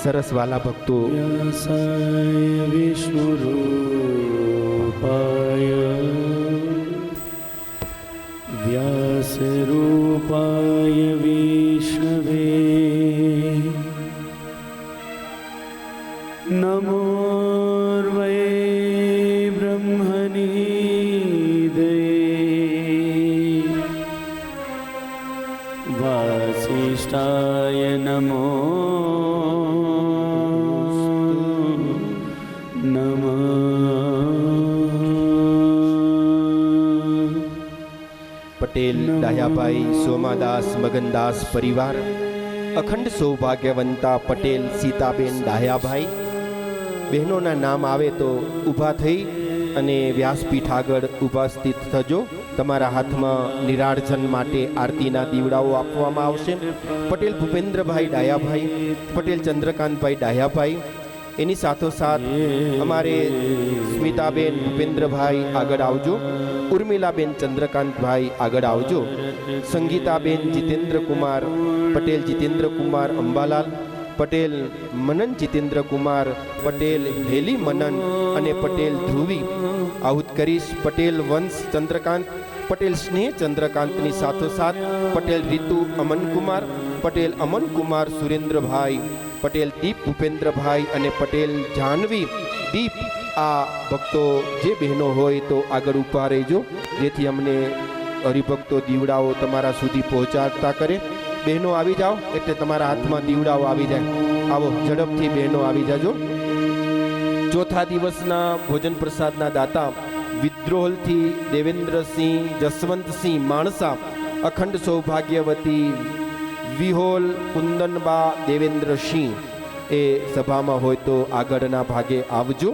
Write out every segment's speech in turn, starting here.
સરસ વાલા ભક્તો, વ્યાસાય વિષ્ણુરૂપાય વ્યાસરૂપાય વિષ્ણવે નમો વૈ બ્રહ્મનિધે વાસિષ્ઠાય નમો પટેલ ડાયાભાઈ સોમાદાસ મગનદાસ પરિવાર, અખંડ સૌભાગ્યવંતા પટેલ સીતાબેન ડાયાભાઈ, બહેનોના નામ આવે તો ઊભા થઈ અને વ્યાસપીઠ આગળ ઉપસ્થિત થજો. તમારા હાથમાં નિરાળજન માટે આરતીના દીવડાઓ આપવામાં આવશે. પટેલ ભૂપેન્દ્રભાઈ ડાયાભાઈ, પટેલ ચંદ્રકાંતભાઈ ડાયાભાઈ, એની સાથોસાથ અમારે સ્મિતાબેન ભૂપેન્દ્રભાઈ આગળ આવજો. ઉર્મિલાબેન ચંદ્રકાંતભાઈ આગળ આવજો. સંગીતાબેન જીતેન્દ્રકુમાર, પટેલ જીતેન્દ્રકુમાર અંબાલાલ, પટેલ મનન જીતેન્દ્રકુમાર, પટેલ હેલી મનન અને પટેલ ધ્રુવી આહુત કરીશ. પટેલ વંશ ચંદ્રકાંત, પટેલ સ્નેહ ચંદ્રકાંતની સાથોસાથ પટેલ રીતુ અમનકુમાર, પટેલ અમનકુમાર સુરેન્દ્રભાઈ, પટેલ દીપ ભૂપેન્દ્રભાઈ અને પટેલ જાહ્નવી દીપ. આ ભક્તો જે બહેનો હોય તો આગળ ઊભા રહેજો, જેથી અમને હરિભક્તો દીવડાઓ તમારા સુધી પહોંચાડતા કરે. બહેનો આવી જાઓ એટલે તમારા હાથમાં દીવડાઓ આવી જાય. આવો ઝડપથી બહેનો આવી જાજો. ચોથા દિવસના ભોજન પ્રસાદના દાતા વિદ્રોહલથી દેવેન્દ્રસિંહ જસવંતસિંહ માણસા, અખંડ સૌભાગ્યવતી વિહોલ કુંદનબા દેવેન્દ્રસિંહ એ સભામાં હોય તો આગળના ભાગે આવજો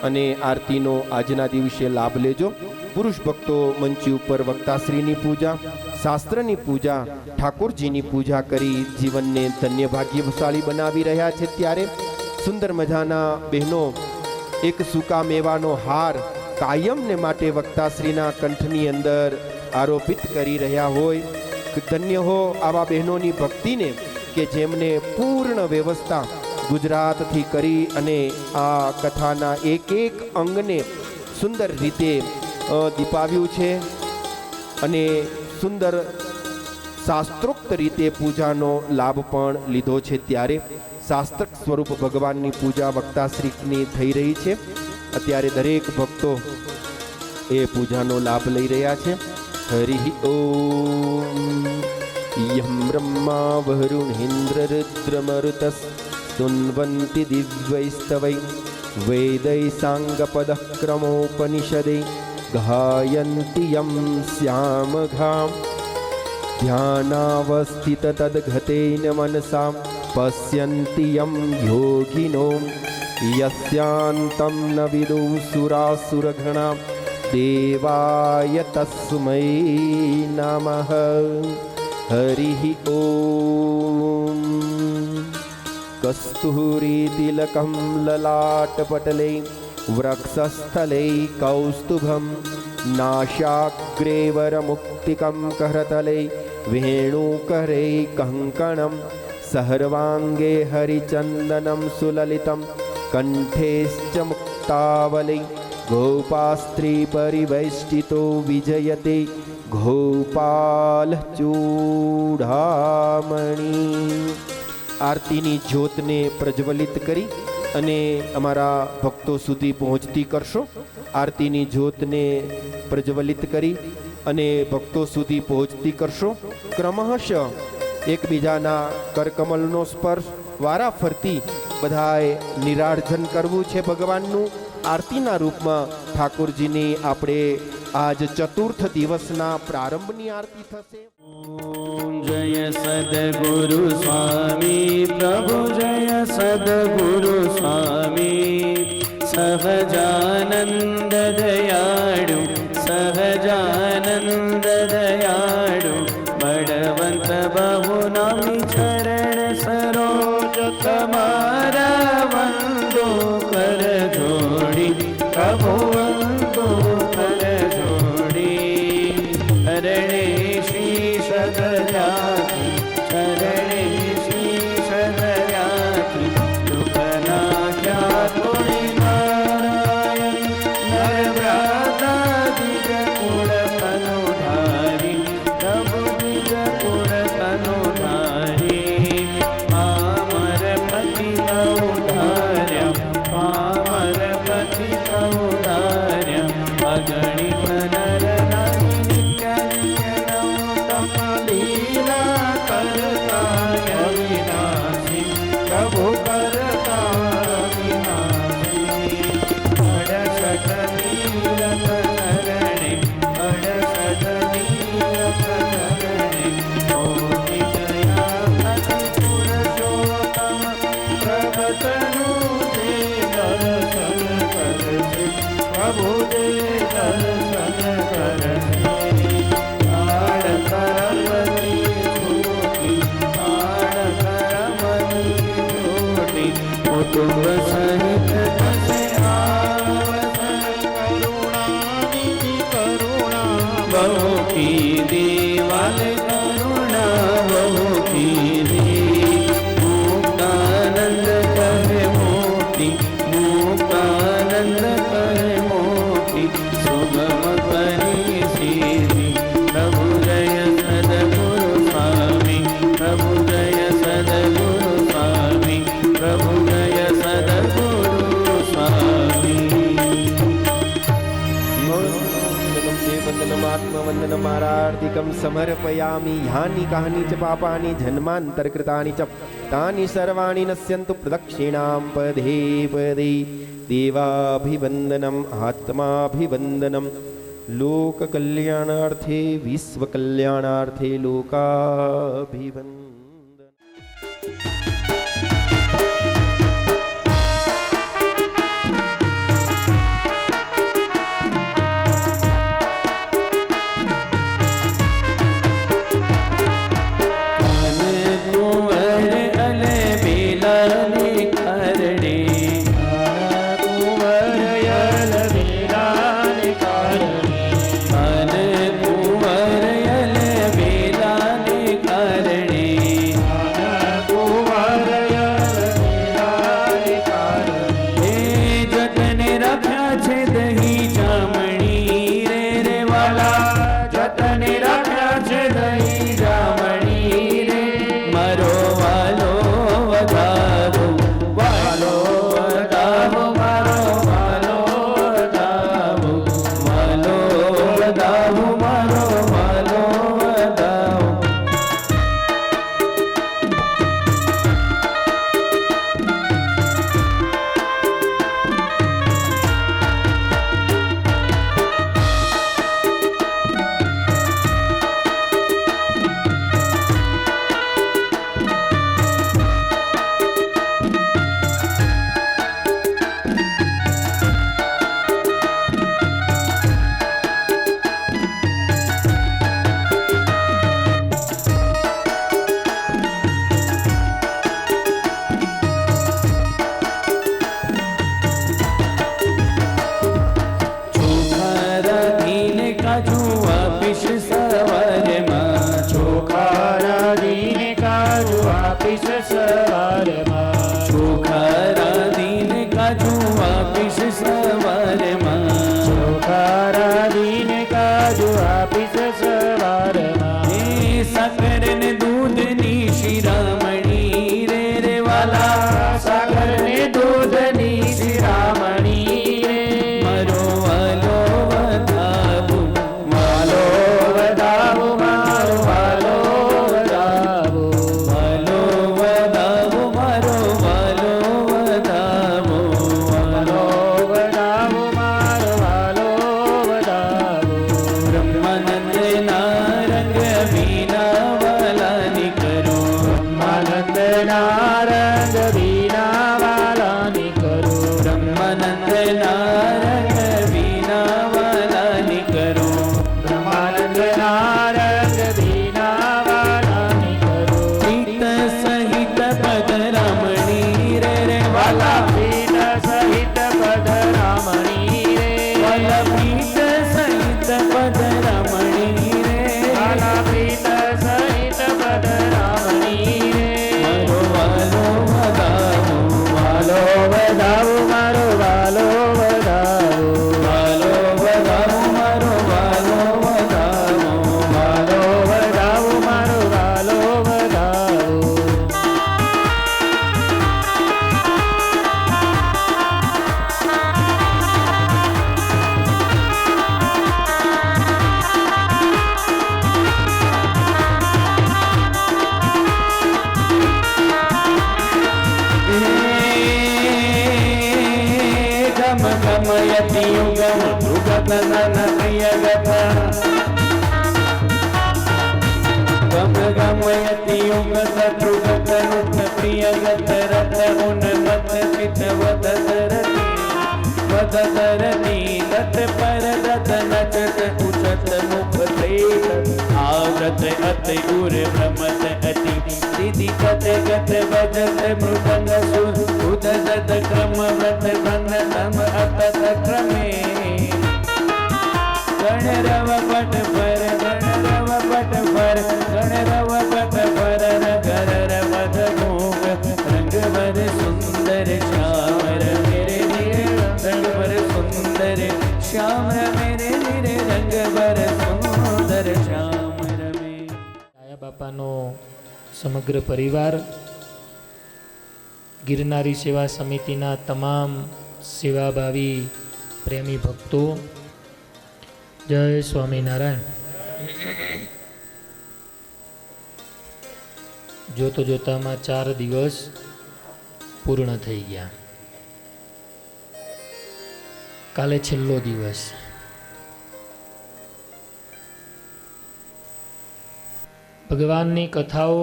અને આરતીનો આજના દિવસે લાભ લેજો. પુરુષ ભક્તો મંચી ઉપર વક્તાશ્રીની પૂજા, શાસ્ત્રની પૂજા, ઠાકોરજીની પૂજા કરી જીવનને ધન્ય ભાગ્યશાળી બનાવી રહ્યા છે. ત્યારે સુંદર મજાના બહેનો એક સૂકા મેવાનો હાર કાયમને માટે વક્તાશ્રીના કંઠની અંદર આરોપિત કરી રહ્યા હોય. ધન્ય હો આવા બહેનોની ભક્તિને કે જેમને પૂર્ણ વ્યવસ્થા ગુજરાતથી કરી અને આ કથાના એક એક અંગને સુંદર રીતે દીપાવ્યું છે અને સુંદર શાસ્ત્રોક્ત રીતે પૂજાનો લાભ પણ લીધો છે. ત્યારે શાસ્ત્ર સ્વરૂપ ભગવાનની પૂજા વક્તાશ્રીની થઈ રહી છે. અત્યારે દરેક ભક્તો એ પૂજાનો લાભ લઈ રહ્યા છે. હરિ ઓમ. યમ બ્રહ્મા વરુણેન્દ્ર રુદ્રમરુતસ સુન્વન્તિ દિવ્યૈસ્તવૈ વેદૈ સાંગપદઃ ક્રમોપનિષદૈ ગાયન્તિ યમ શ્યામઘામ ધ્યાનાવસ્થિત તદ્ગતેન મનસા પશ્યન્તિ યમ યોગિનો યસ્યાન્તં ન વિદુઃ સુરાસુરગણા દેવાય તસ્મૈ નમઃ. હરિ ઓમ. કસ્તુરીતિલકં લલાટપટલે વૃક્ષસ્થલે કૌસ્તુભં નાશાગ્રે વરમુક્તિકં કરતલે વેણુકરે કંકણં સર્વાંગે હરિચંદनं સુલલિतं કંઠેશ્ચ મુક્તાવલે ગોપાસ્ત્રી પરિવૈષ્ટિતો વિજયતે ગોપાલ ચૂડામણી. આરતીની જ્યોતને પ્રજ્વલિત કરી અને અમારા ભક્તો સુધી પહોંચતી કરશો. આરતીની જ્યોતને પ્રજ્વલિત કરી અને ભક્તો સુધી પહોંચતી કરશો. ક્રમશઃ એકબીજાના કરકમલનો સ્પર્શ વારા ફરતી બધાએ નિરાર્જન કરવું છે ભગવાનનું. આરતીના રૂપમાં ઠાકોરજીની આપણે આજ ચતુર્થ દિવસના પ્રારંભની આરતી થશે. જય સદગુરુ સ્વામી પ્રભુ, જય સદગુરુ સ્વામી. સહજાનંદ દયાળુ, સહજાનંદ દયાળુ, બળવંત બહુ નામી ચરણ સરોજ તમારા વંદો કર જોડી. પ્રભુ વંદો કર જોડી. હરણે शुभ सहित तसे करुणानिधि करुणा बहु की दीवाल करुणा बहु की दी मुक्तानंद कहे मोती मुक्तानंद कहे मोती सुगम करी सीधी प्रभु जय सदगुरु स्वामी प्रभु जय सदगुरु स्वामी प्रभु जय सदगुरु स्वामी वंदनम देववंदनम आत्मवंदनम आरार्तिकं समर्पयामि यानि कानि च पापानि जन्मान्तरकृतानि च तानि सर्वाणि नश्यन्तु प्रदक्षिणां पदे पदे देवाभिवन्दनम् आत्माभिवन्दनं लोककल्याणार्थे विश्वकल्याणार्थे लोकाभिवन्दनम्। तत्पर दत नचत उचत मुख प्रेत आग व्रत अति उर भ्रमत अति दीदी कते कते बजत मृदंग सुर उदत क्रम व्रत भंग तम अतत क्रमे गण रव पट पर गण रव पट पर गण रव पट पर घर रवद भोग रंग वर सुंदर श्याम मेरे धीरे रंग वर सुंदर श्याम मेरे धीरे रंग वर सुंदर श्याम रमे। આયા બાપાનો સમગ્ર પરિવાર, ગિરનારી સેવા સમિતિના તમામ સેવાભાવી પ્રેમી ભક્તો, જય સ્વામિનારાયણ. જોતો જોતામાં 4 દિવસ પૂર્ણ થઈ ગયા. કાલે છેલ્લો દિવસ. ભગવાનની કથાઓ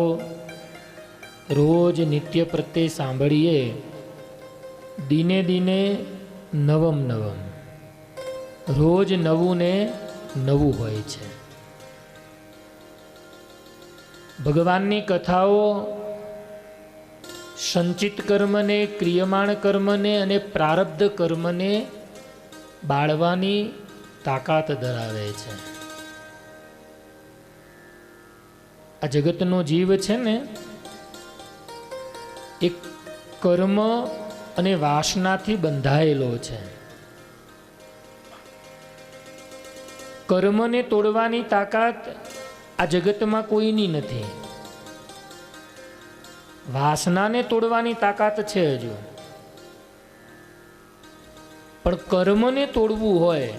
રોજ નિત્ય પ્રત્યે સાંભળીએ, દિને દિને નવમ નવમ, રોજ નવું ને નવું હોય છે. ભગવાનની કથાઓ સંચિત કર્મને, ક્રિયમાણ કર્મને અને પ્રારબ્ધ કર્મને બાળવાની તાકાત ધરાવે છે. આ જગતનો જીવ છે ને, એક કર્મ અને વાસનાથી બંધાયેલો છે. કર્મને તોડવાની તાકાત આ જગતમાં કોઈની નથી. વાસનાને તોડવાની તાકાત છે હજુ, પણ કર્મને તોડવું હોય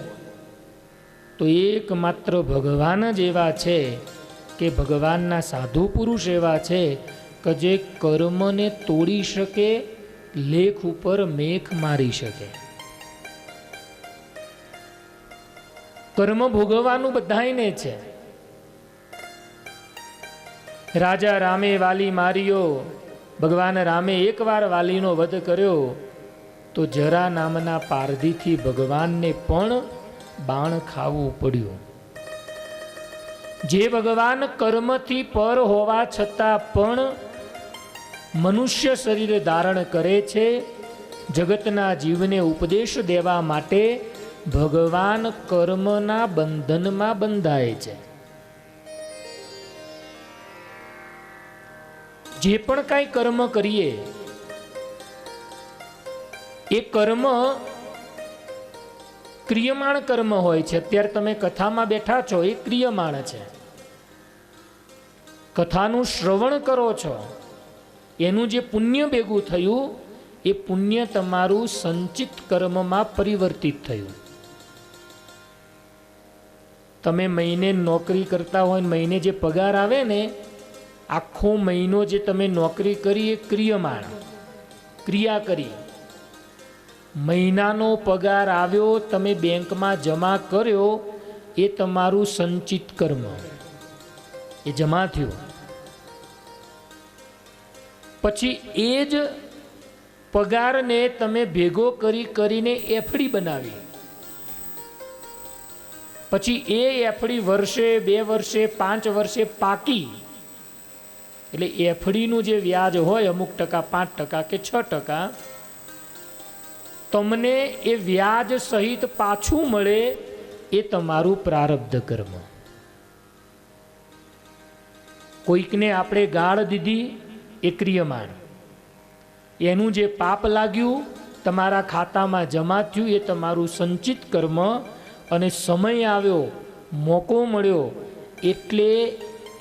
તો એકમાત્ર ભગવાન જ એવા છે કે ભગવાનના સાધુ પુરુષ એવા છે કે જે કર્મને તોડી શકે, લેખ ઉપર મેખ મારી શકે. કર્મ ભોગવવાનું બધાયને છે. રાજા રામે વાલી માર્યો, ભગવાન રામે એકવાર વાલીનો વધ કર્યો તો જરા નામના પારધીથી ભગવાનને પણ બાણ ખાવું પડ્યું. જે ભગવાન કર્મથી પર હોવા છતાં પણ મનુષ્ય શરીર ધારણ કરે છે, જગતના જીવને ઉપદેશ દેવા માટે ભગવાન કર્મના બંધનમાં બંધાય છે. જે પણ કાંઈ કર્મ કરીએ એ કર્મ ક્રિયમાણ કર્મ હોય છે. અત્યારે તમે કથામાં બેઠા છો એ ક્રિયમાણ છે. કથાનું શ્રવણ કરો છો, એનું જે પુણ્ય ભેગું થયું એ પુણ્ય તમારું સંચિત કર્મમાં પરિવર્તિત થયું. તમે મહિને નોકરી કરતા હોય, મહિને જે પગાર આવે ને, આખો મહિનો જે તમે નોકરી કરી એ ક્રિયમાણ, ક્રિયા કરી. મહિનાનો પગાર આવ્યો, તમે બેંકમાં જમા કર્યો, એ તમારું સંચિત કર્મ, એ જમા થયું. પછી એ જ પગારને તમે ભેગો કરીને એફડી બનાવી. પછી એ એફડી વર્ષે, 2 વર્ષે, 5 વર્ષે પાકી. એટલે એફડીનું જે વ્યાજ હોય અમુક ટકા, 5% કે 6%, તમને એ વ્યાજ સહિત પાછું મળે, એ તમારું પ્રારબ્ધ કર્મ. કોઈકને આપણે ગાળ દીધી એ ક્રિયમાણ, એનું જે પાપ લાગ્યું તમારા ખાતામાં જમા થયું એ તમારું સંચિત કર્મ. અને સમય આવ્યો, મોકો મળ્યો એટલે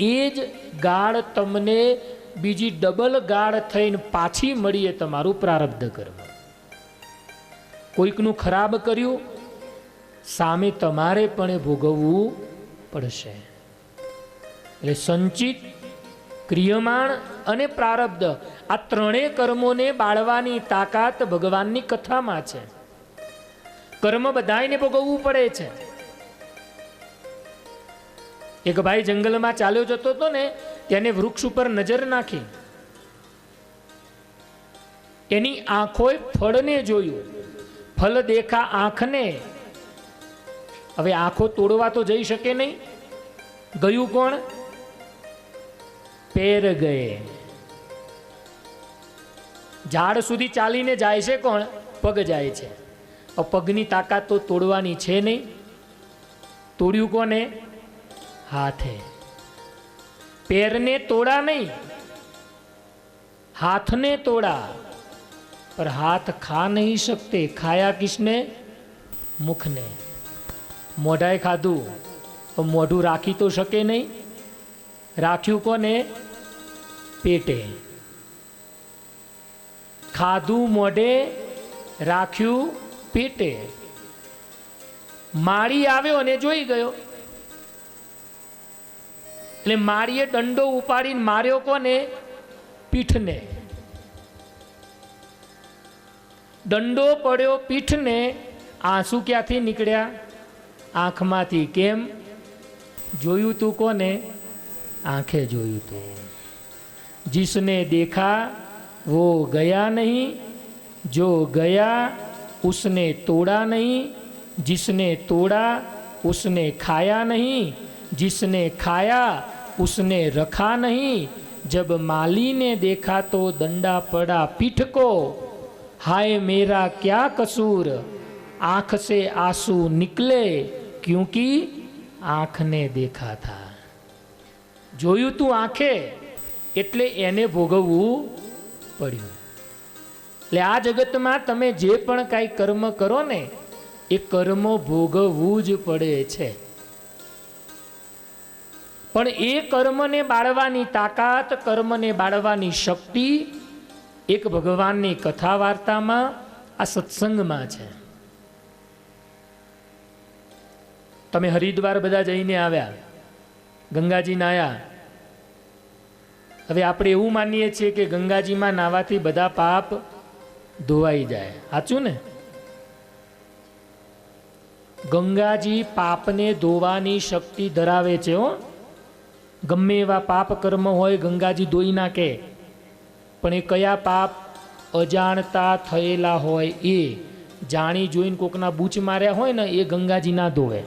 એ જ ગાળ તમને બીજી ડબલ ગાળ થઈને પાછી મળી, એ તમારું પ્રારબ્ધ કર્મ. કોઈકનું ખરાબ કર્યું, સામે તમારે પણ એ ભોગવવું પડશે. એટલે સંચિત, ક્રિયમાણ અને પ્રારબ્ધ, આ ત્રણેય કર્મોને બાળવાની તાકાત ભગવાનની કથામાં છે. કર્મ બધાયને ભોગવવું પડે છે. એક ભાઈ જંગલમાં ચાલ્યો જતો હતો ને, તેને વૃક્ષ ઉપર નજર નાખી. એની આંખોએ ફળને જોયું. ફળ દેખા આંખને. હવે આંખો તોડવા તો જઈ શકે નહીં. ગયું કોણ? પેર ગયે. ઝાડ સુધી ચાલીને જાય છે કોણ? પગ જાય છે. પગની તાકાત તો તોડવાની છે નહીં. તોડ્યું કોને? હાથે. પેરને તોડા નહીં, હાથને તોડા. पर हाथ खा नहीं सकते. खाया किसने? मुखने. मोढ़ाए खाधु तो मोढ़ू राखी तो शके नहीं. राख्यू कोने? पेटे. खाधु मोढ़े, राख्यू पेटे. माड़ी આવ્યો ને જોઈ ગયો. એટલે માળીએ દંડો ઉપાડીને માર્યો કોને? પીઠને. દંડો પડ્યો પીઠને. આંસુ ક્યાંથી નીકળ્યા? આંખમાંથી. કેમ? જોયું તું કોને? આંખે જોયું તું. जिसने देखा वो गया नहीं, जो गया उसने तोड़ा नहीं, जिसने तोड़ा उसने खाया नहीं, जिसने खाया उसने रखा नहीं. जब माली ने देखा तो दंडा पड़ा पीठ को, हाय मेरा क्या कसूर, आँख से आंसू निकले क्योंकि आँख ने देखा था. જોયું તું આંખે એટલે એને ભોગવવું પડ્યું. એટલે આ જગતમાં તમે જે પણ કાંઈ કર્મ કરો ને એ કર્મ ભોગવવું જ પડે છે. પણ એ કર્મને બાળવાની તાકાત, કર્મને બાળવાની શક્તિ એક ભગવાનની કથા વાર્તામાં, આ સત્સંગમાં છે. તમે હરિદ્વાર બધા જઈને આવ્યા, ગંગાજી નાયા. હવે આપણે એવું માનીએ છીએ કે ગંગાજીમાં નાવાથી બધા પાપ ધોવાઈ જાય. સાચું ને? ગંગાજી પાપને ધોવાની શક્તિ ધરાવે છે. હો, ગમે એવા પાપ કર્મ હોય ગંગાજી ધોઈ નાખે. પણ એ કયા પાપ? અજાણતા થયેલા હોય એ. જાણી જોઈને કોકના બૂચ માર્યા હોય ને એ ગંગાજી ના ધોવે.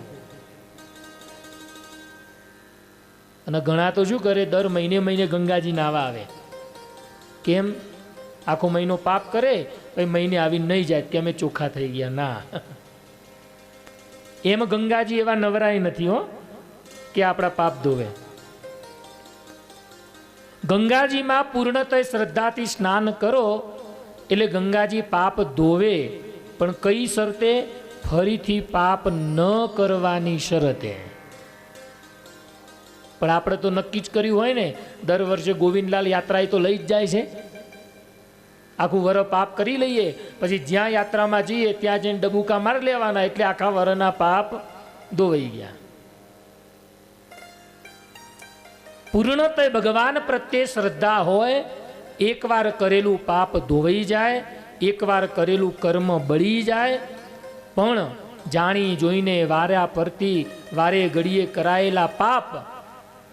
અને ઘણા તો શું કરે? દર મહિને મહિને ગંગાજી નાવા આવે. કેમ? આખો મહિનો પાપ કરે, પછી મહિને આવીને નહીં જાય કે અમે ચોખ્ખા થઈ ગયા. ના, એમ ગંગાજી એવા નવરાય નથી હો કે આપણા પાપ ધોવે. ગંગાજીમાં પૂર્ણતઃ શ્રદ્ધાથી સ્નાન કરો એટલે ગંગાજી પાપ ધોવે. પણ કઈ શરતે? ફરીથી પાપ ન કરવાની શરતે. પણ આપણે તો નક્કી જ કર્યું હોય ને, દર વર્ષે ગોવિંદલાલ યાત્રા તો લઈ જ જાય છે. આખું વરસ પાપ કરી લઈએ, પછી જ્યાં યાત્રામાં જઈએ ત્યાં જઈને ડબુકા મારી લેવાના, એટલે આખા વરના પાપ ધોવાઈ ગયા. પૂર્ણતઃ ભગવાન પ્રત્યે શ્રદ્ધા હોય, એકવાર કરેલું પાપ ધોવાઈ જાય, એકવાર કરેલું કર્મ બળી જાય. પણ જાણી જોઈને વાર્યા પરથી વારે ઘડીએ કરાયેલા પાપ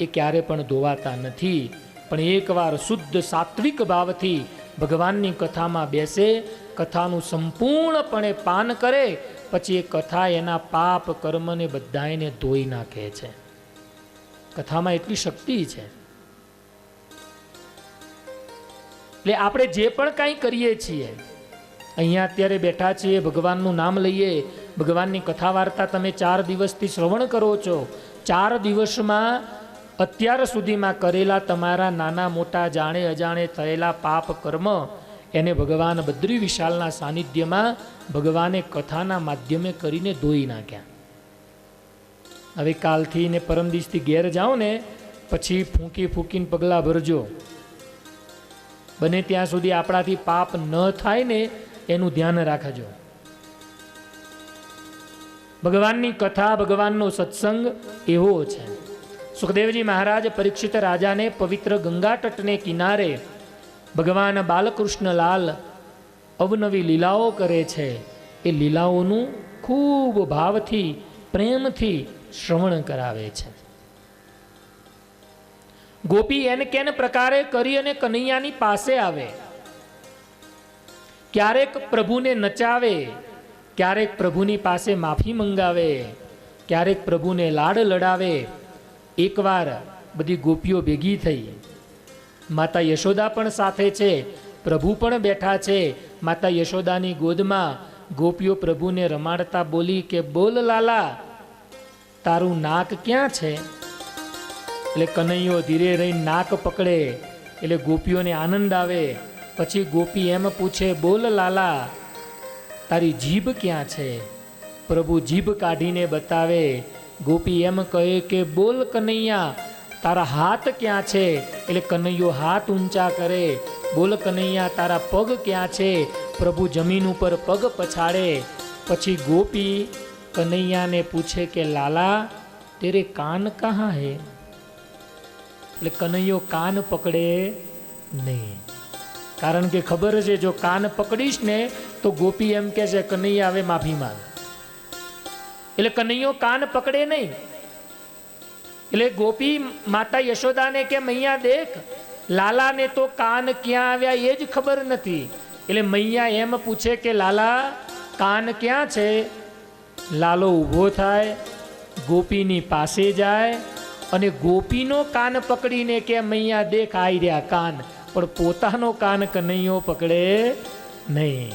એ ક્યારે પણ ધોવાતા નથી. પણ એકવાર શુદ્ધ સાત્વિક ભાવથી ભગવાનની કથામાં બેસે, કથાનું સંપૂર્ણપણે પાન કરે, પછી એ કથા એના પાપ કર્મને બધાને ધોઈ નાખે છે. કથામાં એટલી શક્તિ છે. એટલે આપણે જે પણ કાંઈ કરીએ છીએ, અહીંયા અત્યારે બેઠા છીએ, ભગવાનનું નામ લઈએ, ભગવાનની કથા વાર્તા તમે 4 દિવસથી શ્રવણ કરો છો. 4 દિવસમાં અત્યાર સુધીમાં કરેલા તમારા નાના મોટા જાણે અજાણે થયેલા પાપ કર્મ એને ભગવાન બદ્રી વિશાલના સાનિધ્યમાં ભગવાને કથાના માધ્યમે કરીને ધોઈ નાખ્યા. હવે કાલથી ને પરમ દિવસથી ઘેર જાઓ ને પછી ફૂંકી ફૂંકીને પગલાં ભરજો. બને ત્યાં સુધી આપણાથી પાપ ન થાય ને એનું ધ્યાન રાખજો. ભગવાનની કથા, ભગવાનનો સત્સંગ એવો છે. સુખદેવજી મહારાજ પરીક્ષિત રાજાને પવિત્ર ગંગા તટને કિનારે ભગવાન બાલકૃષ્ણલાલ અવનવી લીલાઓ કરે છે. એ લીલાઓનું ખૂબ ભાવથી, પ્રેમથી શ્રવણ કરાવે છે. ગોપી એન કેન પ્રકારે કરી અને કનૈયાની પાસે આવે. ક્યારેક પ્રભુને નચાવે, ક્યારેક પ્રભુની પાસે માફી મંગાવે, ક્યારેક પ્રભુને લાડ લડાવે. એકવાર બધી ગોપીઓ ભેગી થઈ માતા યશોદા પણ સાથે છે, પ્રભુ પણ બેઠા છે. માતા યશોદાની ગોદમાં ગોપીઓ પ્રભુને રમાડતા બોલી કે બોલ લાલા, તારું નાક ક્યાં છે? એટલે કનૈયો ધીરે રહીને નાક પકડે એટલે ગોપીઓને આનંદ આવે. પછી ગોપી એમ પૂછે, બોલ લાલા, તારી જીભ ક્યાં છે? પ્રભુ જીભ કાઢીને બતાવે. ગોપી એમ કહે કે બોલ કનૈયા, તારા હાથ ક્યાં છે? એટલે કનૈયો હાથ ઊંચા કરે. બોલ કનૈયા, તારા પગ ક્યાં છે? પ્રભુ જમીન ઉપર પગ પછાડે. પછી ગોપી કનૈયાને પૂછે કે લાલા, તેરે કાન કહાં હે? એટલે કનૈયો કાન પકડે નહીં, કારણ કે ખબર છે જો કાન પકડીશ ને તો ગોપી એમ કે છે કનૈયા હવે માફી માંગ. એટલે કનૈયો કાન પકડે નહીં. એટલે ગોપી માતા યશોદાને કે મૈયા દેખ, લાલાને તો કાન ક્યાં આવ્યા એ જ ખબર નથી. એટલે મૈયા એમ પૂછે કે લાલા કાન ક્યાં છે? લાલો ઊભો થાય, ગોપીની પાસે જાય અને ગોપીનો કાન પકડીને કે મૈયા દેખ આઈ રહ્યા કાન, પણ પોતાનો કાન કનૈયો પકડે નહીં.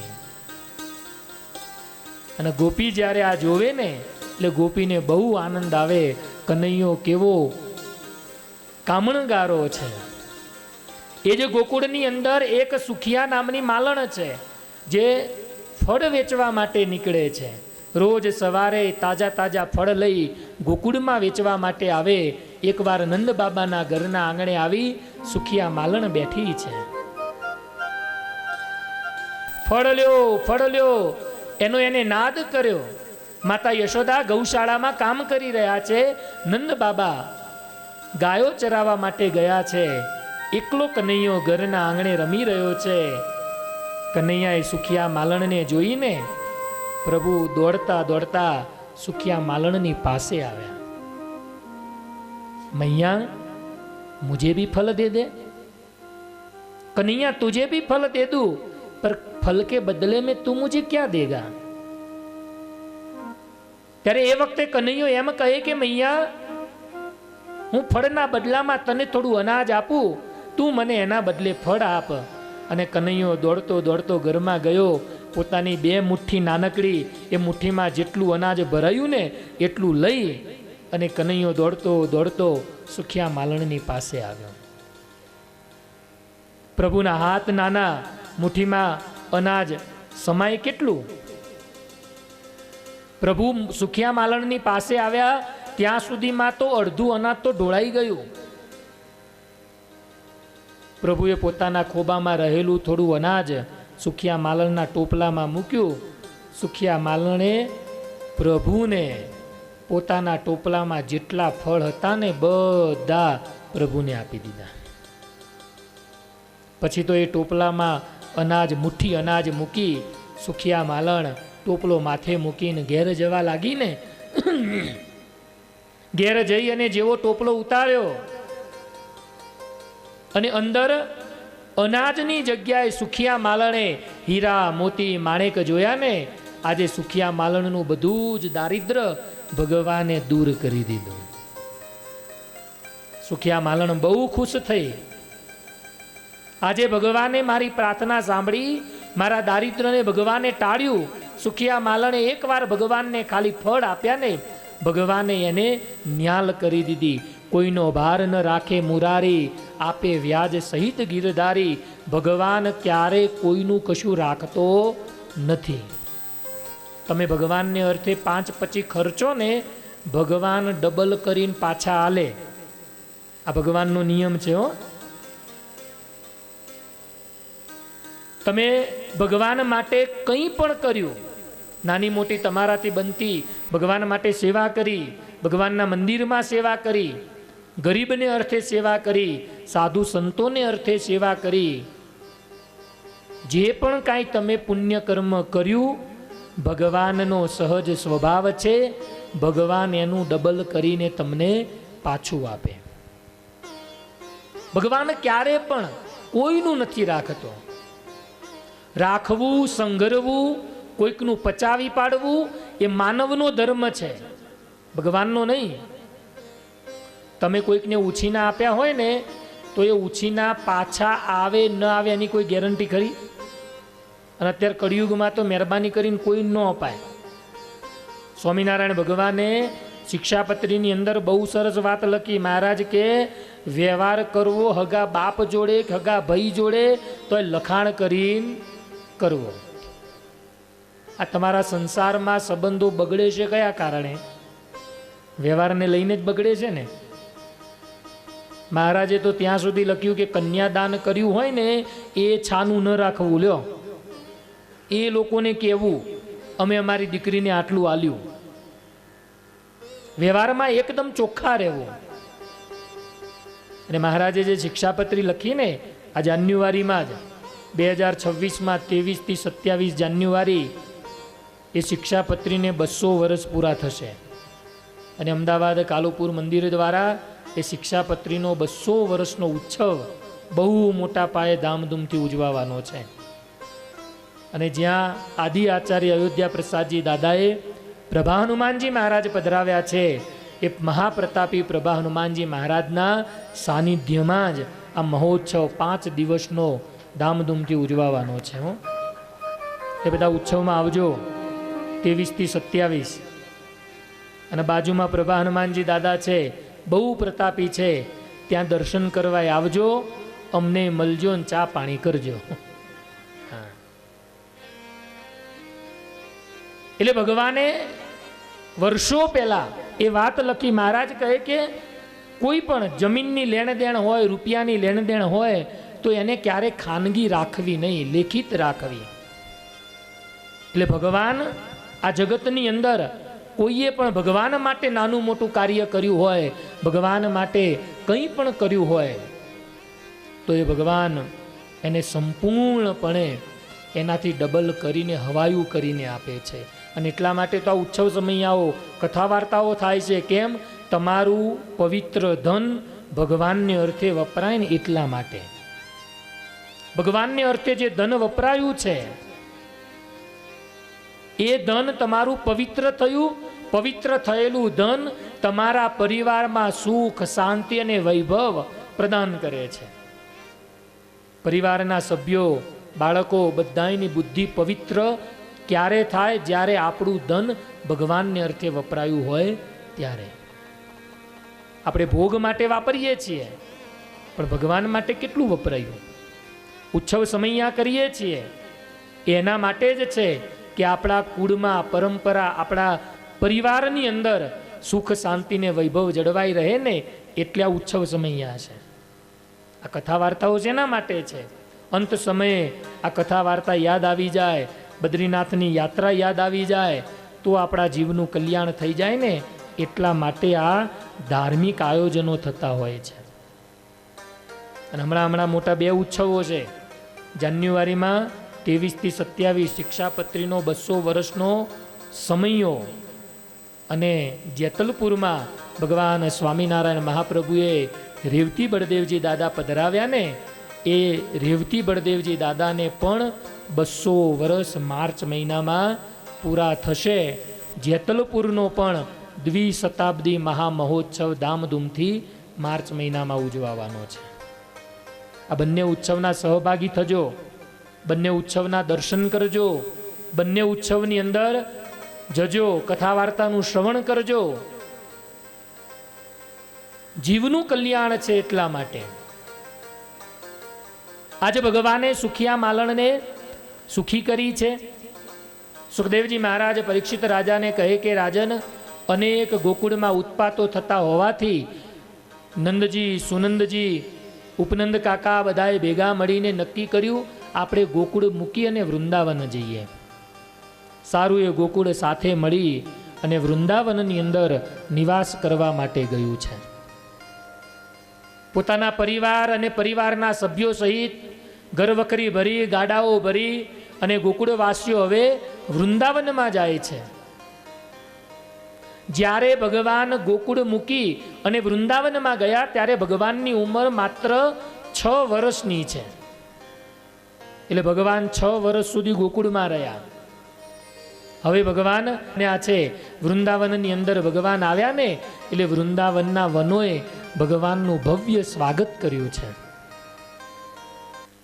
અને ગોપી જ્યારે આ જોવે ને એટલે ગોપીને બહુ આનંદ આવે. કનૈયો કેવો કામણગારો છે. એ જે ગોકુળની અંદર એક સુખિયા નામની માલણ છે, જે ફળ વેચવા માટે નીકળે છે. રોજ સવારે તાજા તાજા ફળ લઈ ગોકુળમાં વેચવા માટે આવે. એકવાર નંદ બાબાના ઘરના આંગણે આવી સુખિયા માલણ બેઠી છે. ફળ લ્યો એનો એને નાદ કર્યો. માતા યશોદા ગૌશાળામાં કામ કરી રહ્યા છે. નંદ બાબા ગાયો ચરાવવા માટે ગયા છે. એકલો કનૈયો ઘરના આંગણે રમી રહ્યો છે. કનૈયાએ સુખિયા માલણને જોઈને પ્રભુ દોડતા દોડતા સુખિયા માલણની પાસે આવ્યા. मैया मुझे भी फल दे दे. कन्हैया तुझे भी फल दे दूं, पर फल के बदले में तू मुझे क्या देगा? ત્યારે એ વખતે કનૈયો એમ કહે કે મૈયા, હું ફળના બદલામાં તને થોડું અનાજ આપું, તું મને એના બદલે ફળ આપ. અને કનૈયો દોડતો દોડતો ઘરમાં ગયો. પોતાની 2 મુઠ્ઠી નાનકડી એ મુઠ્ઠીમાં જેટલું અનાજ ભરાયું ને એટલું લઈ અને કનૈયો દોડતો દોડતો સુખિયા માલણની પાસે આવ્યો. પ્રભુના હાથ નાના, મુઠ્ઠીમાં અનાજ સમાય કેટલું. પ્રભુ સુખિયા માલણની પાસે આવ્યા ત્યાં સુધીમાં તો અડધું અનાજ તો ઢોળાઈ ગયું. પ્રભુએ પોતાના ખોબામાં રહેલું થોડું અનાજ સુખિયા માલણના ટોપલામાં મૂક્યું. સુખિયા માલણે પ્રભુને પોતાના ટોપલામાં જેટલા ફળ હતા ને બધા પ્રભુને આપી દીધા. પછી તો એ ટોપલામાં અનાજ, મુઠ્ઠી અનાજ મૂકી સુખિયા માલણ ટોપલો માથે મૂકીને ઘેર જવા લાગીને ઘેર જઈ અને જેવો ટોપલો ઉતાર્યો અને અંદર અનાજની જગ્યાએ સુખિયા માલણે હીરા મોતી માણેક જોયા ને, આજે સુખિયા માલણનું બધું જ દારિદ્ર ભગવાને દૂર કરી દીધું. સુખિયા માલણ બહુ ખુશ થઈ. આજે ભગવાને મારી પ્રાર્થના સાંભળી, મારા દારિદ્રને ભગવાને ટાળ્યું. સુખિયા માલણે એકવાર ભગવાનને ખાલી ફળ આપ્યા ને, ભગવાને એને ન્યાલ કરી દીધી. કોઈનો ભાર ન રાખે મુરારી, આપે વ્યાજ સહિત ગીરધારી. ભગવાન ક્યારે કોઈનું કશું રાખતો નથી. તમે ભગવાનને અર્થે 5 પછી ખર્ચો ને, ભગવાન ડબલ કરીને પાછા આલે. આ ભગવાનનો નિયમ છે હો. તમે ભગવાન માટે કંઈ પણ કર્યું, નાની મોટી તમારાથી બનતી ભગવાન માટે સેવા કરી, ભગવાનના મંદિરમાં સેવા કરી, ગરીબને અર્થે સેવા કરી, સાધુ સંતોને અર્થે સેવા કરી, જે પણ કાંઈ તમે પુણ્ય કર્મ કર્યું, ભગવાનનો સહજ સ્વભાવ છે, ભગવાન એનું ડબલ કરીને તમને પાછું આપે. ભગવાન ક્યારે પણ કોઈનું નથી રાખતો. રાખવું, સંઘરવું, કોઈકનું પચાવી પાડવું એ માનવનો ધર્મ છે, ભગવાનનો નહીં. તમે કોઈકને ઉછીના આપ્યા હોય ને તો એ ઉછીના પાછા આવે ન આવે એની કોઈ ગેરંટી ખરી? અને અત્યારે કળિયુગમાં તો મહેરબાની કરીને કોઈ ન અપાય. સ્વામિનારાયણ ભગવાને શિક્ષાપત્રીની અંદર બહુ સરસ વાત લખી. મહારાજ કે વ્યવહાર કરવો હગા બાપ જોડે હગા ભાઈ જોડે તો લખાણ કરીને કરવો. આ તમારા સંસારમાં સંબંધો બગડે છે કયા કારણે? વ્યવહારને લઈને જ બગડે છે ને. મહારાજે તો ત્યાં સુધી લખ્યું કે કન્યાદાન કર્યું હોય ને એ છાનું ન રાખવું. લ્યો, એ લોકોને કહેવું અમે અમારી દીકરીને આટલું આલ્યું. વ્યવહારમાં એકદમ ચોખ્ખા રહેવું. અને મહારાજે જે શિક્ષાપત્રી લખીને આ જાન્યુઆરીમાં જ 2026માં 23 થી 27 જાન્યુઆરી એ શિક્ષાપત્રીને 200 વર્ષ પૂરા થશે. અને અમદાવાદ કાલુપુર મંદિર દ્વારા એ શિક્ષાપત્રીનો 200 વર્ષનો ઉત્સવ બહુ મોટા પાયે ધામધૂમથી ઉજવવાનો છે. અને જ્યાં આદિ આચાર્ય અયોધ્યા પ્રસાદજી દાદાએ પ્રભા હનુમાનજી મહારાજ પધરાવ્યા છે, એ મહાપ્રતાપી પ્રભા હનુમાનજી મહારાજના સાનિધ્યમાં જ આ મહોત્સવ 5 દિવસનો ધામધૂમથી ઉજવવાનો છે. એ બધા ઉત્સવમાં આવજો 23 થી 27. અને બાજુમાં પ્રભા હનુમાનજી દાદા છે, બહુ પ્રતાપી છે, ત્યાં દર્શન કરવા આવજો, અમને મળજો ને ચા પાણી કરજો. એટલે ભગવાને વર્ષો પહેલા એ વાત લખી. મહારાજ કહે કે કોઈ પણ જમીનની લેણ દેણ હોય, રૂપિયાની લેણ દેણ હોય તો એને ક્યારે ખાનગી રાખવી નહીં, લેખિત રાખવી. એટલે ભગવાન આ જગતની અંદર કોઈએ પણ ભગવાન માટે નાનું મોટું કાર્ય કર્યું હોય, ભગવાન માટે કંઈ પણ કર્યું હોય તો એ ભગવાન એને સંપૂર્ણપણે એનાથી ડબલ કરીને હવાયું કરીને આપે છે. અને એટલા માટે તો આ ઉત્સવ સમયાઓ કથા વાર્તાઓ થાય છે. કેમ? તમારું પવિત્ર ધન ભગવાનને અર્થે વપરાય ને એટલા માટે. ભગવાનને અર્થે જે ધન વપરાયું છે એ ધન તમારું પવિત્ર થયું. પવિત્ર થયેલું ધન તમારા પરિવારમાં સુખ, શાંતિ અને વૈભવ પ્રદાન કરે છે. પરિવારના સભ્યો, બાળકો બધાની બુદ્ધિ પવિત્ર ક્યારે થાય? જ્યારે આપણું ધન ભગવાનને અર્થે વપરાયું હોય ત્યારે. આપણે ભોગ માટે વાપરીએ છીએ, પણ ભગવાન માટે કેટલું વપરાયું? ઉત્સવ સમૈયા કરીએ છીએ એના માટે જ છે કે આપણા કુળમાં પરંપરા, આપણા પરિવારની અંદર સુખ, શાંતિ ને વૈભવ જળવાઈ રહે ને એટલે આ ઉત્સવ સમૈયા છે. આ કથા વાર્તાઓ શેના માટે છે? અંત સમયે આ કથા વાર્તા યાદ આવી જાય, બદ્રીનાથની યાત્રા યાદ આવી જાય તો આપણા જીવનું કલ્યાણ થઈ જાય ને એટલા માટે આ ધાર્મિક આયોજનો થતા હોય છે. અને હમણાં મોટા 2 ઉત્સવો છે. જાન્યુઆરીમાં 23 થી 27 શિક્ષાપત્રીનો 200 વર્ષનો સમયો, અને જેતલપુરમાં ભગવાન સ્વામિનારાયણ મહાપ્રભુએ રેવતી બળદેવજી દાદા પધરાવ્યા ને એ રેવતી બળદેવજી દાદાને પણ 200 વર્ષ માર્ચ મહિનામાં પૂરા થશે. જેતલપુરનો પણ દ્વિશતાબ્દી મહામહોત્સવ ધામધૂમથી માર્ચ મહિનામાં ઉજવવાનો છે. આ બંને ઉત્સવના સહભાગી થજો, બંને ઉત્સવના દર્શન કરજો, બંને ઉત્સવની અંદર જજો, કથા વાર્તાનું શ્રવણ કરજો. જીવનું કલ્યાણ છે એટલા માટે. આજે ભગવાને સુખિયા માલણને સુખી કરી છે. સુખદેવજી મહારાજ પરીક્ષિત રાજાને કહે કે રાજન, અનેક ગોકુળમાં ઉત્પાતો થતા હોવાથી નંદજી, સુનંદજી, ઉપનંદ કાકા બધાએ ભેગા મળીને નક્કી કર્યું આપણે ગોકુળ મૂકી અને વૃંદાવન જઈએ. સારું, એ ગોકુળ સાથે મળી અને વૃંદાવનની અંદર નિવાસ કરવા માટે ગયું છે. પોતાના પરિવાર અને પરિવારના સભ્યો સહિત ઘરવખરી ભરી, ગાડાઓ ભરી અને ગોકુળવાસીઓ હવે વૃંદાવનમાં જાય છે. જ્યારે ભગવાન ગોકુળ મૂકી અને વૃંદાવનમાં ગયા ત્યારે ભગવાનની ઉંમર માત્ર 6 વર્ષની છે. એટલે ભગવાન 6 વર્ષ સુધી ગોકુળમાં રહ્યા. હવે ભગવાન આ છે વૃંદાવનની અંદર ભગવાન આવ્યા ને એટલે વૃંદાવનના વનોએ ભગવાનનું ભવ્ય સ્વાગત કર્યું છે.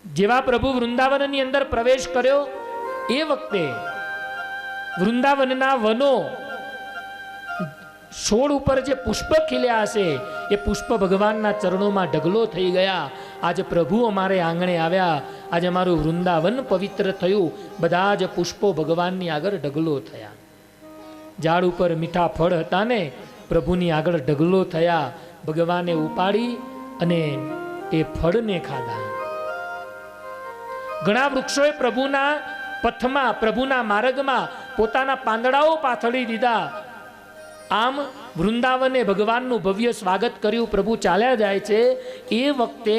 જેવા પ્રભુ વૃંદાવનની અંદર પ્રવેશ કર્યો એ વખતે વૃંદાવનના વનો છોડ ઉપર જે પુષ્પ ખીલ્યા હશે એ પુષ્પ ભગવાનના ચરણોમાં ઢગલો થઈ ગયા. આજે પ્રભુ અમારે આંગણે આવ્યા, આજે અમારું વૃંદાવન પવિત્ર થયું. બધા જ પુષ્પો ભગવાનની આગળ ઢગલો થયા. ઝાડ ઉપર મીઠા ફળ હતા ને, પ્રભુની આગળ ઢગલો થયા. ભગવાને ઉપાડી અને એ ફળને ખાધા. ઘણા વૃક્ષોએ પ્રભુના પથમાં, પ્રભુના માર્ગમાં પોતાના પાંદડાઓ પાથળી દીધા. આમ વૃંદાવને ભગવાનનું ભવ્ય સ્વાગત કર્યું. પ્રભુ ચાલ્યા જાય છે એ વખતે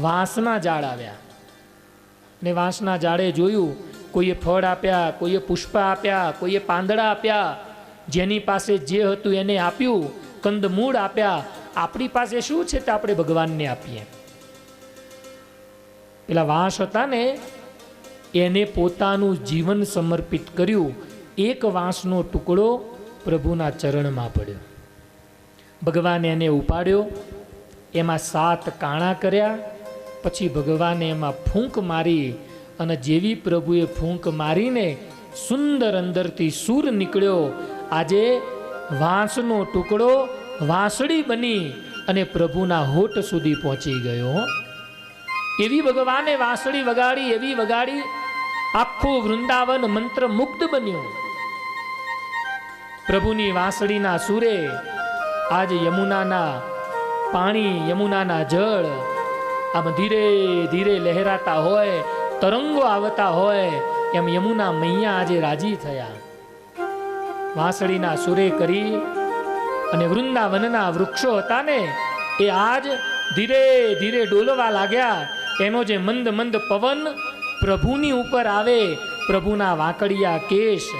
વાંસના ઝાડ આવ્યા ને વાંસના ઝાડે જોયું, કોઈએ ફળ આપ્યા, કોઈએ પુષ્પ આપ્યા, કોઈએ પાંદડા આપ્યા. જેની પાસે જે હતું એને આપ્યું, કંદમૂળ આપ્યા. આપણી પાસે શું છે તે આપણે ભગવાનને આપીએ. પેલા વાંસ હતા ને એને પોતાનું જીવન સમર્પિત કર્યું. એક વાંસનો ટુકડો પ્રભુના ચરણમાં પડ્યો. ભગવાને એને ઉપાડ્યો, એમાં 7 કાણા કર્યા. પછી ભગવાને એમાં ફૂંક મારી અને જેવી પ્રભુએ ફૂંક મારીને સુંદર અંદરથી સૂર નીકળ્યો. આજે વાંસનો ટુકડો વાંસળી બની અને પ્રભુના હોઠ સુધી પહોંચી ગયો. એવી ભગવાને વાંસળી વગાડી, એવી વગાડી, આખું વૃંદાવન મંત્ર મુગ્ધ બન્યું. પ્રભુની વાંસળીના સૂરે આજ યમુનાના પાણી, યમુનાના જળ આમ ધીરે ધીરે લહેરાતા હોય, તરંગો આવતા હોય, એમ યમુના મૈયા આજે રાજી થયા. વાંસળીના સૂરે કરી અને વૃંદાવનના વૃક્ષો હતા ને એ આજ ધીરે ધીરે ડોલવા લાગ્યા. એનો જે મંદ મંદ પવન પ્રભુની ઉપર આવે, પ્રભુના વાંકડિયા કેશ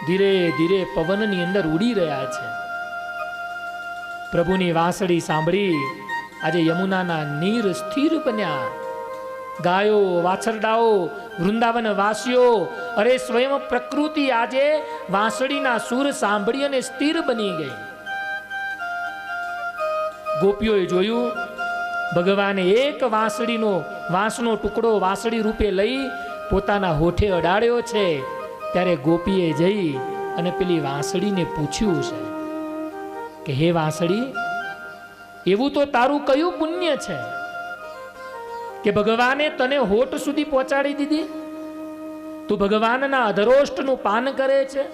ધીરે ધીરે પવનની અંદર ઉડી રહ્યા છે. પ્રભુની વાંસળી સાંભળી આજે યમુનાના નીર સ્થિર બન્યા. ગાયો, વાછરડાઓ, વૃંદાવન વાસીઓ, અરે સ્વયં પ્રકૃતિ આજે વાંસળીના સૂર સાંભળી અને સ્થિર બની ગઈ. ગોપીઓએ જોયું, ભગવાને એક વાંસનો ટુકડો વાંસળી રૂપે લઈ પોતાના હોઠે અડાડ્યો છે. ત્યારે ગોપીએ જઈ અને પેલી વાંસળીને પૂછ્યું છે કે હે વાંસળી, એવું તો તારું કયું પુણ્ય છે કે ભગવાને તને હોઠ સુધી પહોંચાડી દીધી? તું ભગવાનના અધરોષ્ટનું પાન કરે છે.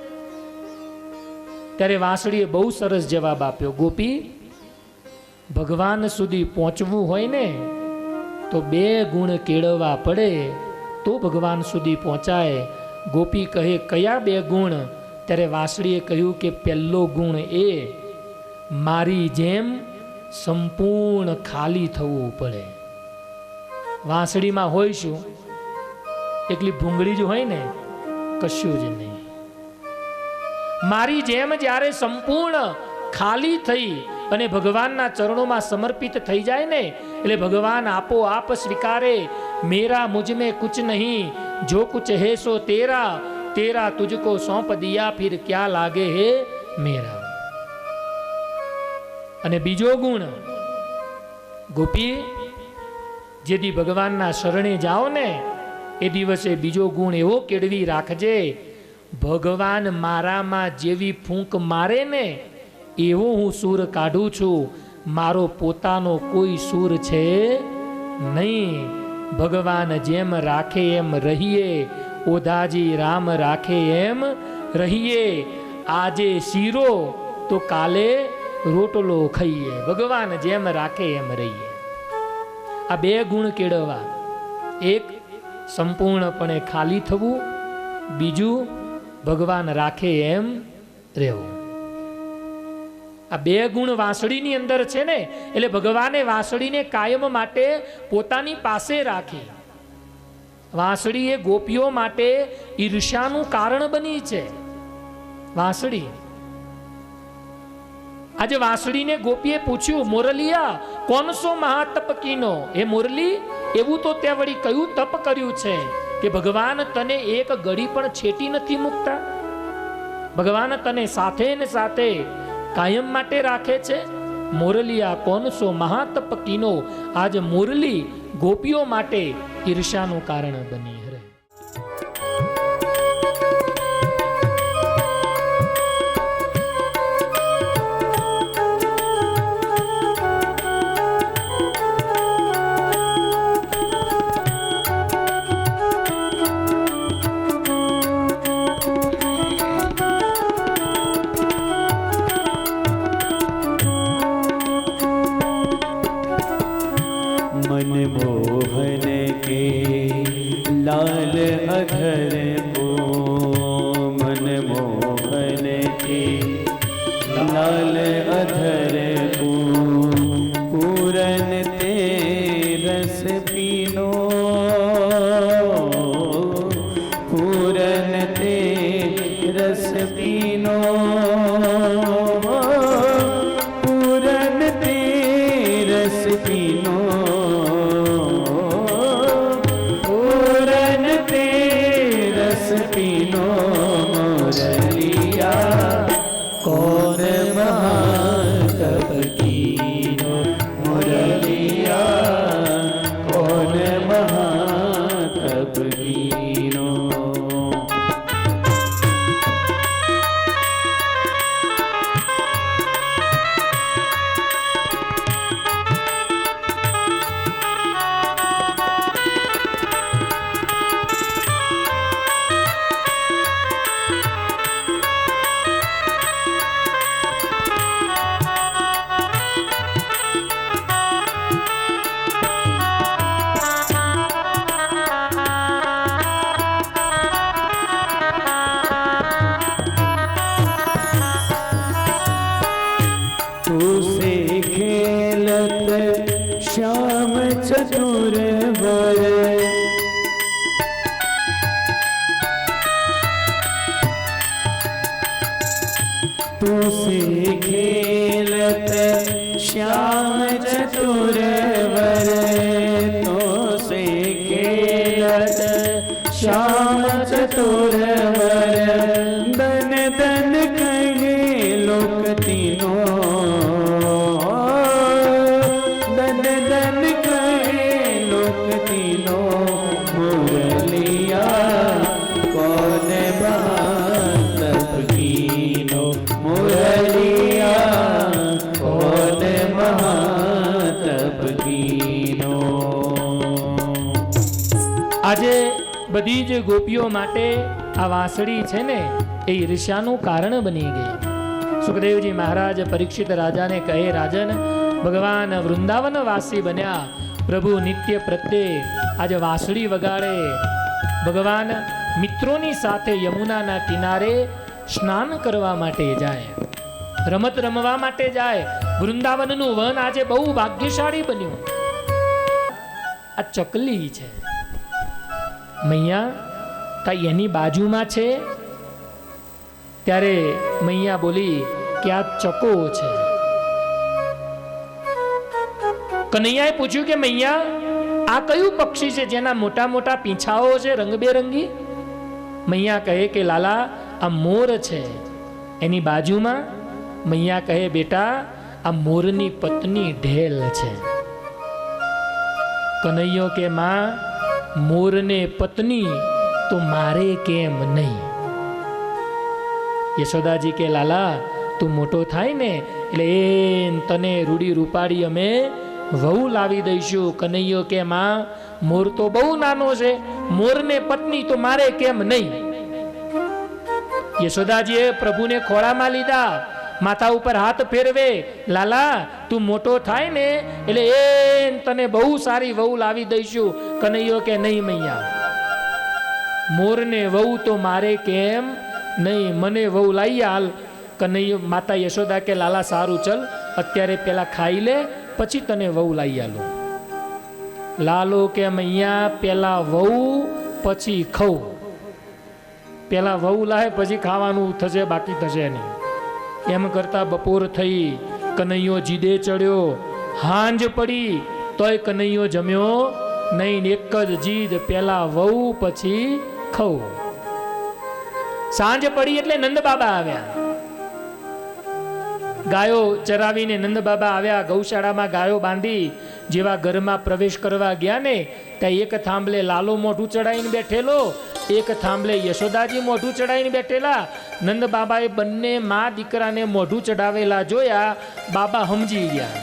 ત્યારે વાંસળીએ બહુ સરસ જવાબ આપ્યો, ગોપી, ભગવાન સુધી પહોંચવું હોય ને તો 2 ગુણ કેળવવા પડે તો ભગવાન સુધી પહોંચાય. ગોપી કહે, કયા 2 ગુણ? ત્યારે વાંસળીએ કહ્યું કે પહેલો ગુણ એ મારી જેમ સંપૂર્ણ ખાલી થવું પડે. વાંસળીમાં હોય શું? એકલી ભૂંગળી જ હોય ને, કશું જ નહીં. મારી જેમ જ્યારે સંપૂર્ણ ખાલી થઈ અને ભગવાનના ચરણોમાં સમર્પિત થઈ જાય ને એટલે ભગવાન આપોઆપ સ્વીકારે. મેરા મુझ में कुछ नहीं, जो कुछ है सो तेरा, तेरा तुझको सौंप दिया, फिर क्या लागे है मेरा. અને બીજો ગુણ, ગોપી, જેથી ભગવાનના શરણે જાઓ ને એ દિવસે બીજો ગુણ એવો કેળવી રાખજે, ભગવાન મારામાં જેવી ફૂંક મારે ને એવો હું સૂર કાઢું છું. મારો પોતાનો કોઈ સૂર છે નહીં. ભગવાન જેમ રાખે એમ રહીએ, ઓધાજી રામ રાખે એમ રહીએ. આજે શીરો તો કાલે રોટલો ખાઈએ. ભગવાન જેમ રાખે એમ રહીએ. આ 2 ગુણ કેળવવા. એક સંપૂર્ણપણે ખાલી થવું, બીજું ભગવાન રાખે એમ રહેવું. આ 2 ગુણ વાંસળીની અંદર છે ને એટલે ભગવાને વાંસળીને કાયમ માટે પોતાની પાસે રાખી. વાંસળી એ ગોપીઓ માટે ઈર્ષ્યાનું કારણ બની છે. વાંસળી આજે વાંસળીને ગોપીએ પૂછ્યું, મોરલિયા કોનસો મહાતપ કીનો? એ મોરલી, એવું તો તે વળી કયું તપ કર્યું છે કે ભગવાન તને એક ઘડી પણ છેટી નથી મૂકતા? ભગવાન તને સાથે ને સાથે કાયમ માટે રાખે છે. મોરલિયા કોનસો મહાતપ કીનો. આજ મોરલી ગોપીઓ માટે ઈર્ષાનું કારણ બની હરે. मनमोहन के लाल अधर को, मनमोहन के लाल अधर को, पूरन ते रस पीनो, पूरन ते रस पीनो, पूरन ते रस पीनो, पूरन ते रस पीनो, मोरलिया कौन महातप कीनो, मुरलिया कौन महातप कीनो. तुसे खेलत श्याम चतुर वर, तुसे खेलत श्याम चतुर वर, तुसे खेलत श्याम चतुर वर, दन दन कहे लोक तीनों, दन दन कहे लोक तीनों, मुरलिया कौन महातप कीनो, मुरलिया कौन महातप कीनो. આજે બધી જ ગોપીઓ માટે આ વાંસળી છે ને એ ઈર્ષ્યાનું કારણ બની ગઈ. સુખદેવજી મહારાજ પરીક્ષિત રાજાને કહે, રાજન, ભગવાન વૃંદાવન વાસી બન્યા, પ્રભુ નિત્ય પ્રત્યે આજે વાંસળી વગાડે, ભગવાન મિત્રોની સાથે યમુનાના કિનારે સ્નાન કરવા માટે જાય, રમત રમવા માટે જાય. વૃંદાવનનું વન આજે બહુ ભાગ્યશાળી બન્યું. આ ચકલી છે મૈયા, તા એની બાજુમાં છે. ત્યારે મૈયા બોલી કે આ ચકો છે. કનૈયાએ પૂછ્યું કે મૈયા, આ કયું પક્ષી છે જેના મોટા મોટા પીંછાઓ છે રંગબેરંગી? મૈયા કહે કે લાલા, આ મોર છે. એની બાજુમાં મૈયા કહે, બેટા આ મોરની પત્ની ઢેલ છે. કનૈયો કે માં, મોરને પત્ની તો મારે કેમ નહીં? યશોદાજી કે લાલા, તું મોટો થાય ને એટલે તને રૂડી રૂપાડી અમે વહુ લાવી દઈશું. કનૈયો કે માં, મોર તો બહુ નાનો છે, મોરને પત્ની તો મારે કેમ નહીં? યશોદાજીએ પ્રભુને ખોળામાં લીધા, માથા ઉપર હાથ ફેરવે, લાલા તું મોટો થાય ને એટલે તને બહુ સારી વહુ લાવી દઈશું. કનૈયો કે નહીં મૈયા, મોરને વહુ તો મારે કેમ નહીં, મને વહુ લાવી હાલ. કનૈયો માતા યશોદા કે લાલા સારું, ચલ અત્યારે પેલા ખાઈ લે, પછી તને વહુ લાવી આલો. લાલો કે મૈયા, પેલા વહુ પછી ખવું. પેલા વહુ લાવે પછી ખાવાનું થશે, બાકી થશે નહીં. એમ કરતા બપોર થઈ, કનૈયો જીદે ચડ્યો, હાંજ પડી તોય કનૈયો જમ્યો નહીં. એક જ જીદ, પેલા વહુ પછી ખવું. સાંજ પડી એટલે નંદ બાબા આવ્યા. ગાયો ચરાવીને નંદ બાબા આવ્યા, ગૌશાળામાં ગાયો બાંધી જેવા ઘરમાં પ્રવેશ કરવા ગયા ને ત્યાં એક થાંભલે લાલો મોઢું ચડાવીને બેઠેલો, એક થાંભલે યશોદાજી મોઢું ચડાવીને બેઠેલા. નંદ બાબાએ બંને મા દીકરાને મોઢું ચડાવેલા જોયા, બાબા સમજી ગયા.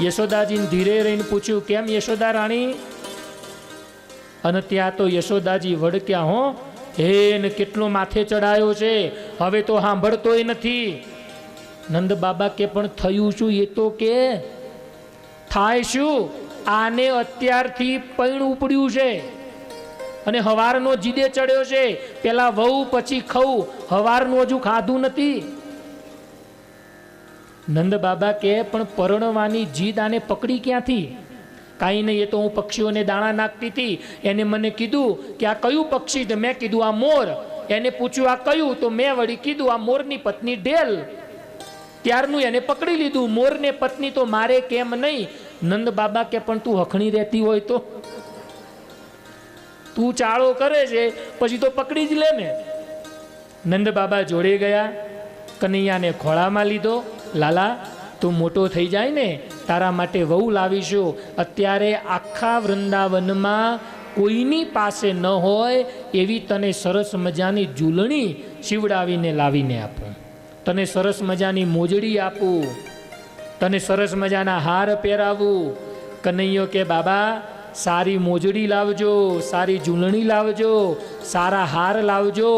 યશોદાજીને ધીરે રહીને પૂછ્યું, કેમ યશોદા રાણી? અને ત્યાં તો યશોદાજી વડક્યા, હો હે ને કેટલો માથે ચડાયો છે, હવે તો સાંભળતોય નથી. નંદ બાબા કે પણ થયું શું એ તો કે. થાય શું? આને અત્યારથી પૈણ ઉપડ્યું છે અને હવારનો જીદે ચડ્યો છે. પેલા વહુ પછી ખાવું, હવારનું હજુ ખાધું નથી. નંદ બાબા કે પણ પરણવાની જીદ આને પકડી ક્યાંથી? કાંઈ નહીં, એ તો હું પક્ષીઓને દાણા નાખતી હતી, એને મને કીધું કે આ કયું પક્ષી છે? મેં કીધું આ મોર. એને પૂછ્યું આ કયું? તો મેં વળી કીધું આ મોરની પત્ની ઢેલ. ત્યારનું એને પકડી લીધું. મોરને પત્ની તો મારે કેમ નહીં? નંદ બાબા કે પણ તું હખણી રહેતી હોય તો? તું ચાળો કરે છે પછી તો પકડી જ લે ને. નંદ બાબા જોડે ગયા, કનૈયાને ખોળામાં લીધો. લાલા તું મોટો થઈ જાય ને તારા માટે વહુ લાવીશું. અત્યારે આખા વૃંદાવનમાં કોઈની પાસે ન હોય એવી તને સરસ મજાની ઝૂલણી શીવડાવીને લાવીને આપું, તને સરસ મજાની મોજડી આપું, તને સરસ મજાના હાર પહેરાવું. કનૈયો કે બાબા સારી મોજડી લાવજો, સારી ઝૂલણી લાવજો, સારા હાર લાવજો,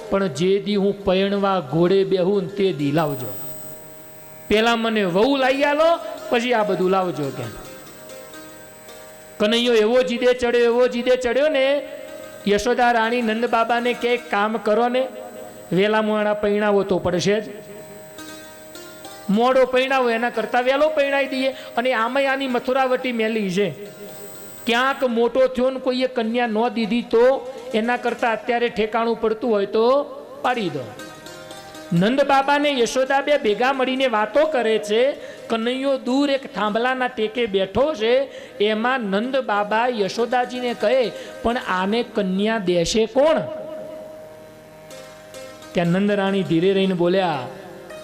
પણ જે દી હું પયણવા ઘોડે બેહું તે દી લાવજો. પેલા મને વહુ લાવી આલો, પછી આ બધું લાવજો. કે કનૈયો એવો જીદે ચડ્યો, એવો જીદે ચડ્યો ને યશોદા રાણી નંદ બાબાને કે કામ કરો ને, વેલા મોડા પૈણાવો તો પડશે જ. મોડો પૈણાવો એના કરતા વેલો પૈણાઈ દઈએ. અને આમાંય આની મથુરાવટી મેલી છે. ક્યાંક મોટો થયો ને કોઈએ કન્યા ન દીધી તો એના કરતા અત્યારે ઠેકાણું પડતું હોય તો પાડી દો. નંદ બાબાને યશોદા બે ભેગા મળીને વાતો કરે છે. કનૈયો દૂર એક થાંભલાના ટેકે બેઠો છે. એમાં નંદ બાબા યશોદાજીને કહે પણ આને કન્યા દેશે કોણ? ત્યાં નંદ રાણી ધીરે રહીને બોલ્યા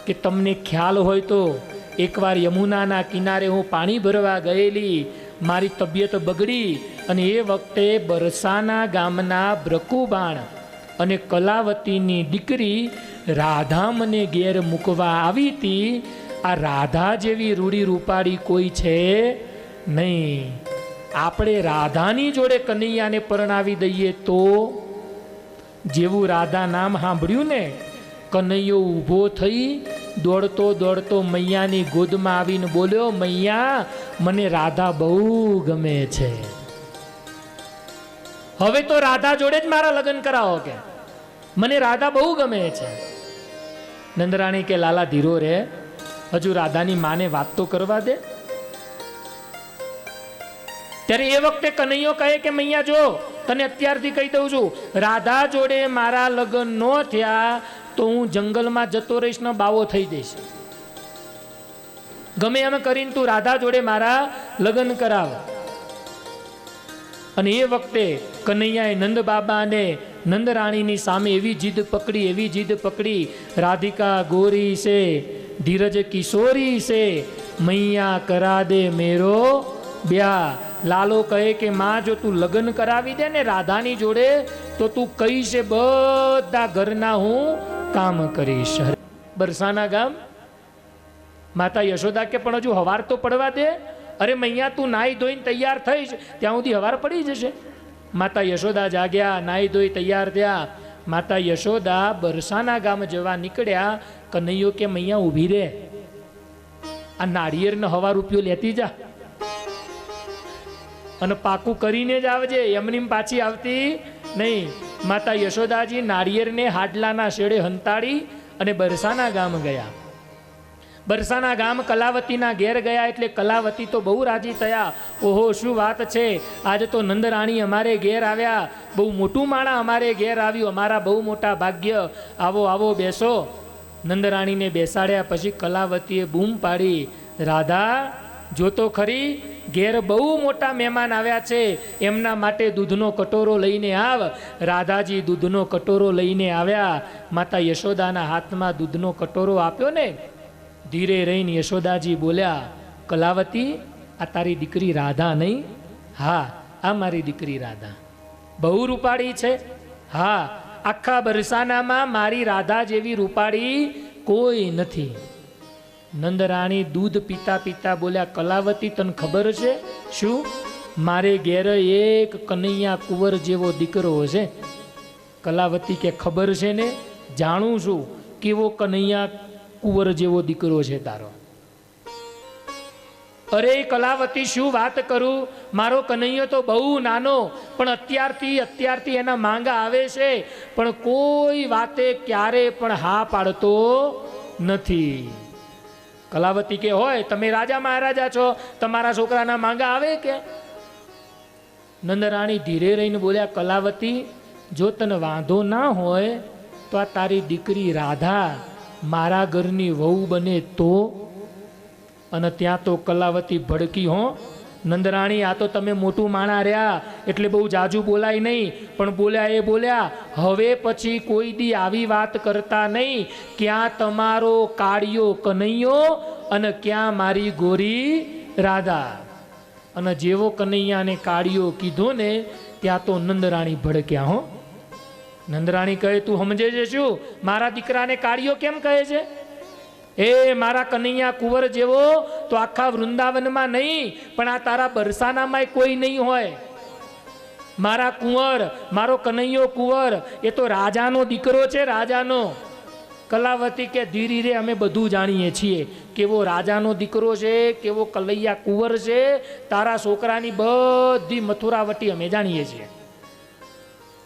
કે તમને ખ્યાલ હોય તો એકવાર યમુનાના કિનારે હું પાણી ભરવા ગયેલી, મારી તબિયત બગડી અને એ વખતે બરસાના ગામના બ્રકુબાણ અને કલાવતીની દીકરી રાધા મને ઘેર મૂકવા આવી હતી. આ રાધા જેવી રૂડી રૂપાળી કોઈ છે નહીં. આપણે રાધાની જોડે કનૈયાને પરણાવી દઈએ તો? જેવું રાધા નામ સાંભળ્યું ને કનૈયો ઊભો થઈ દોડતો દોડતો મૈયાની ગોદમાં આવીને બોલ્યો, મૈયા મને રાધા બહુ ગમે છે, હવે તો રાધા જોડે જ મારા લગ્ન કરાવો. કે મને રાધા બહુ ગમે છે. નંદરાણી કે લાલા ધીરો રે, હજુ રાધાની માને વાત તો કરવા દે. ત્યારે એ વખતે કનૈયો કહે કે મૈયા જો તને અત્યારથી કહી દઉં છું, રાધા જોડે મારા લગ્ન ન થયા તો હું જંગલમાં જતો રહીશ ને બાવો થઈ જઈશ. ગમે એમ કરીને તું રાધા જોડે મારા લગ્ન કરાવ. અને એ વખતે કનૈયાએ નંદ બાબા અને નંદ રાણીની સામે એવી જીદ પકડી, એવી જીદ પકડી. રાધિકા ગોરી છે, ધીરજ કિશોરી છે, મૈયા કરા દે મેરો બ્યાહ. લાલો કહે કે માં જો તું લગ્ન કરાવી દે ને રાધાની જોડે તો તું કહીશ બધા ઘરના હું કામ કરીશ. બરસાના ગામ માતા યશોદા કે પણ હજુ હવાર તો પડવા દે. અરે મૈયા તું નાહી ધોઈને તૈયાર થઈશ ત્યાં સુધી હવાર પડી જશે. માતા યશોદા જાગ્યા, નાહી ધોઈ તૈયાર થયા. માતા યશોદા બરસાના ગામ જવા નીકળ્યા. કનૈયો કે મૈયા ઊભી રે, આ નાળિયેરનો હવા રૂપિયો લેતી જા અને પાકું કરીને જ આવજે, એમની પાછી આવતી નહીં. માતા યશોદાજી નાળિયેરને હાડલાના શેડે હંતાડી અને બરસાના ગામ ગયા. બરસાના ગામ કલાવતીના ઘેર ગયા એટલે કલાવતી તો બહુ રાજી થયા. ઓહો શું વાત છે, આજે તો નંદરાણી અમારે ઘેર આવ્યા, બહુ મોટું માણા અમારે ઘેર આવ્યું, અમારા બહુ મોટા ભાગ્ય, આવો આવો બેસો. નંદરાણીને બેસાડ્યા પછી કલાવતીએ બૂમ પાડી, રાધા જોતો ખરી ઘેર બહુ મોટા મહેમાન આવ્યા છે, એમના માટે દૂધનો કટોરો લઈને આવ. રાધાજી દૂધનો કટોરો લઈને આવ્યા. માતા યશોદાના હાથમાં દૂધનો કટોરો આપ્યો ને ધીરે રહીને યશોદાજી બોલ્યા, કલાવતી, આ તારી દીકરી રાધા નહીં? હા, આ મારી દીકરી રાધા. બહુ રૂપાળી છે? હા, આખા બરસાનામાં મારી રાધા જેવી રૂપાળી કોઈ નથી. નંદરાણી દૂધ પીતા પીતા બોલ્યા, કલાવતી, તને ખબર છે? શું? મારે ઘેર એક કનૈયા કુંવર જેવો દીકરો છે. કલાવતી કે ખબર છે ને, જાણું છું કેવો કનૈયા કુંવર જેવો દીકરો છે તારો. અરે કલાવતી, શું વાત કરું, મારો કનૈયો તો બહુ નાનો, પણ અત્યારથી એના માંગા આવે છે, પણ કોઈ વાતે ક્યારે પણ હા પાડતો નથી. કલાવતી કે હોય, તમે રાજા મહારાજા છો, તમારા છોકરાના માંગા આવે કે? નંદરાણી ધીરે રહીને બોલ્યા, કલાવતી, જો તને વાંધો ના હોય તો આ તારી દીકરી રાધા મારા ઘરની વહુ બને તો? અને ત્યાં તો કલાવતી ભડકી, હો નંદરાણી, આ તો તમે મોટું માણા રહ્યા એટલે બહુ જાજુ બોલાય નહીં, પણ બોલ્યા, હવે પછી કોઈ દી આવી વાત કરતા નહીં. ક્યાં તમારો કાળિયો કનૈયો અને ક્યાં મારી ગોરી રાધા. અને જેવો કનૈયાને કાળિયો કીધો ને, ત્યાં તો નંદરાણી ભડક્યા. હો નંદરાણી કહે, તું સમજે છે શું? મારા દીકરાને કાળિયો કેમ કહે છે? એ મારા કનૈયા કુંવર જેવો તો આખા વૃંદાવનમાં નહીં, પણ આ તારા બરસાનામાં કોઈ નહીં હોય. મારા કુંવર, મારો કનૈયો કુંવર, એ તો રાજાનો દીકરો છે, રાજાનો. કલાવતી કે ધીરે રે, અમે બધું જાણીએ છીએ, કેવો રાજાનો દીકરો છે, કેવો કનૈયા કુંવર છે. તારા છોકરાની બધી મથુરાવટી અમે જાણીએ છીએ.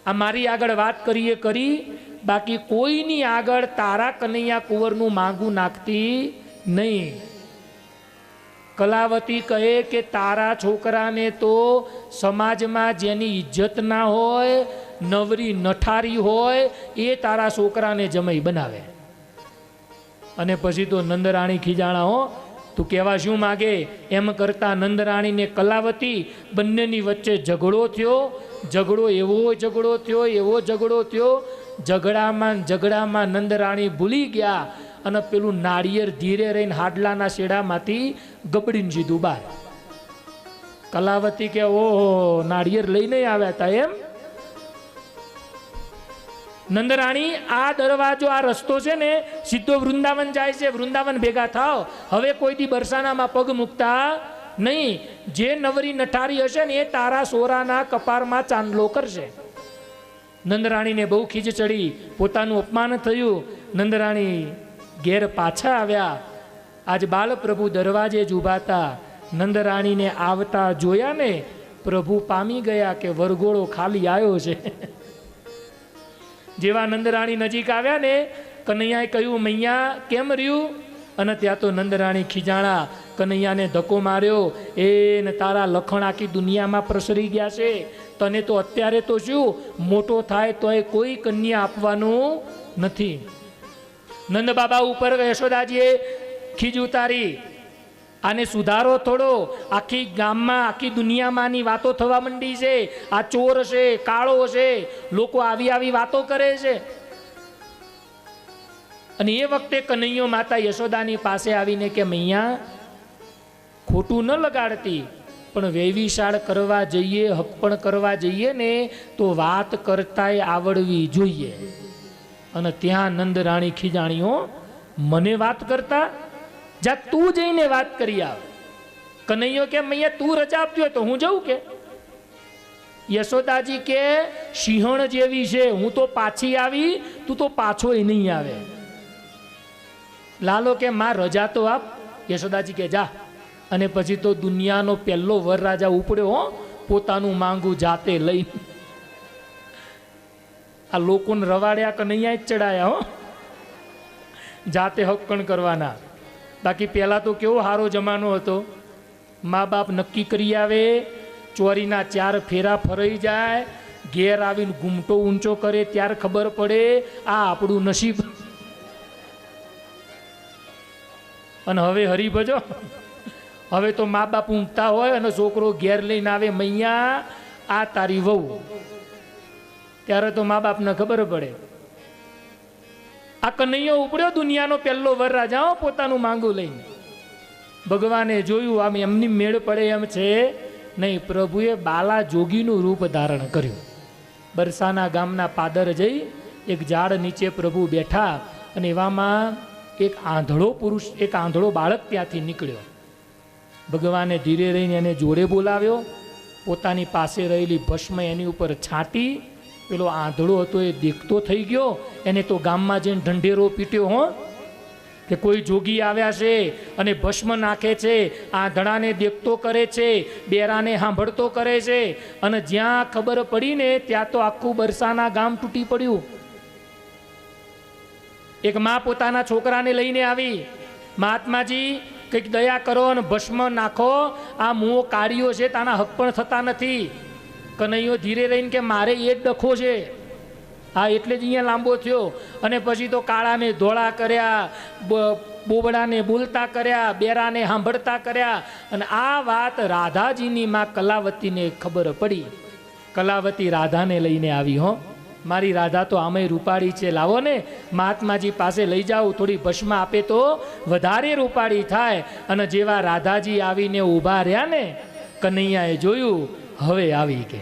આ મારી આગળ વાત કરીએ કરી, બાકી કોઈની આગળ તારા કનૈયા કુંવરનું માંગું નાખતી નહીં. કલાવતી કહે કે તારા છોકરાને તો સમાજમાં જેની ઇજ્જત ના હોય, નવરી નઠારી હોય, એ તારા છોકરાને જમાઈ બનાવે. અને પછી તો નંદરાણી ખીજાણા, હો તું કહેવા શું માગે? એમ કરતા નંદરાણીને કલાવતી બંનેની વચ્ચે ઝઘડો થયો. એવો ઝઘડો થયો. ઝઘડામાં નંદરાણી ભૂલી ગયા અને પેલું નાળિયેર ધીરે રહીને હાડલાના શેડામાંથી ગબડીને સીધું બહાર. કલાવતી કે ઓહો, નાળિયેર લઈને આવ્યા હતા એમ? નંદરાણી, આ દરવાજો, આ રસ્તો છે ને, સીધો વૃંદાવન જાય છે. વૃંદાવન ભેગા થાવ. હવે કોઈ દી બરસાનામાં પગ મૂકતા નહીં. જે નવરી નઠારી હશે ને, એ તારા સોરાના કપારમાં ચાંદલો કરશે. નંદરાણીને બહુ ખીજ ચડી, પોતાનું અપમાન થયું. નંદરાણી ઘેર પાછા આવ્યા. આજ બાલ પ્રભુ દરવાજે જ ઊભા હતા. નંદરાણીને આવતા જોયા ને, પ્રભુ પામી ગયા કે વરઘોડો ખાલી આવ્યો છે. જેવા નંદરાણી નજીક આવ્યા ને, કનૈયાએ કહ્યું, મૈયા કેમ રહ્યું? અને ત્યાં તો નંદરાણી ખીજાણા, કનૈયાને ધક્કો માર્યો. એ ને તારા લખણ આખી દુનિયામાં પ્રસરી ગયા છે. તને તો અત્યારે તો શું, મોટો થાય તો એ કોઈ કન્યા આપવાનું નથી. નંદ બાબા ઉપર યશોદાજીએ ખીજ ઉતારી. આને સુધારો થોડો. આખી ગામમાં, આખી દુનિયામાંની વાતો થવા માંડી છે. આ ચોર છે, કાળો છે, લોકો આવી વાતો કરે છે. અને એ વખતે કનૈયો માતા યશોદાની પાસે આવીને કે, મૈયા ખોટું ન લગાડતી, પણ વૈવિશાળ કરવા જઈએ, હક કરવા જઈએ ને, તો વાત કરતાય આવડવી જોઈએ. અને ત્યાં નંદરાણી ખીજાણીઓ, મને વાત કરતા? જા તું જઈને વાત કરી આવ. કનૈયો કે, મૈયા તું રજા આપતી હોય તો હું જઉં કે? યશોદાજી કે, સિંહણ જેવી છે, હું તો પાછી આવી, તું તો પાછોય નહીં આવે. લાલો કે, માં રજા તો આપ. યશોદાજી કે, જા. અને પછી તો દુનિયાનો પહેલો વરરાજા ઉપડ્યો, હો, પોતાનું માંગું જાતે લઈ. આ લોકોને રવાડ્યા કનૈયા જ ચડાયા, હો, જાતે હક્કણ કરવાના. બાકી પહેલાં તો કેવો સારો જમાનો હતો. મા બાપ નક્કી કરી આવે, ચોરીના 4 ફેરા ફરાઈ જાય, ઘેર આવીને ઘૂમટો ઊંચો કરે, ત્યારે ખબર પડે આ આપણું નસીબ. અને હવે હરીભજો, હવે તો મા બાપ ઊંઘતા હોય અને છોકરો ઘેર લઈને આવે, મૈયા આ તારી વહુ. ત્યારે તો મા બાપને ખબર પડે. આ કનૈયો ઉપડ્યો દુનિયાનો પહેલો વરરાજા પોતાનું માંગું લઈને. ભગવાને જોયું આમ એમની મેળ પડે એમ છે નહીં. પ્રભુએ બાલા જોગીનું રૂપ ધારણ કર્યું. બરસાના ગામના પાદર જઈ એક ઝાડ નીચે પ્રભુ બેઠા અને એવામાં એક આંધળો પુરુષ, એક આંધળો બાળક ત્યાંથી નીકળ્યો. ભગવાને ધીરે રહીને એને જોડે બોલાવ્યો. પોતાની પાસે રહેલી ભસ્મ એની ઉપર છાંટી. પેલો આંધળો હતો એ દેખતો થઈ ગયો. એને તો ગામમાં જઈને ઢંઢેરો પીટ્યો હો કે કોઈ જોગી આવ્યા છે અને ભસ્મ નાખે છે, આંધળાને દેખતો કરે છે, બેરાને સાંભળતો કરે છે. અને જ્યાં ખબર પડી ને ત્યાં તો આખું બરસાના ગામ તૂટી પડ્યું. એક માં પોતાના છોકરાને લઈને આવી, મહાત્માજી કંઈક દયા કરો અને ભસ્મ નાખો, આ મુઓ કાળીઓ છે તાના હક પણ થતા નથી. કનૈયો ધીરે રહીને કે મારે એ જ ડખો છે. હા, એટલે જ અહીંયા લાંબો થયો. અને પછી તો કાળાને ધોળા કર્યા, બોબડાને બોલતા કર્યા, બેરાને સાંભળતા કર્યા. અને આ વાત રાધાજીની માં કલાવતીને ખબર પડી. કલાવતી રાધાને લઈને આવી. હો, મારી રાધા તો આમે રૂપાળી છે, લાવો ને મહાત્માજી પાસે લઈ જાઓ, થોડી ભસ્મ આપે તો વધારે રૂપાળી થાય. અને જેવા રાધાજી આવીને ઊભા રહ્યા ને, કનૈયાએ જોયું હવે આવી કે.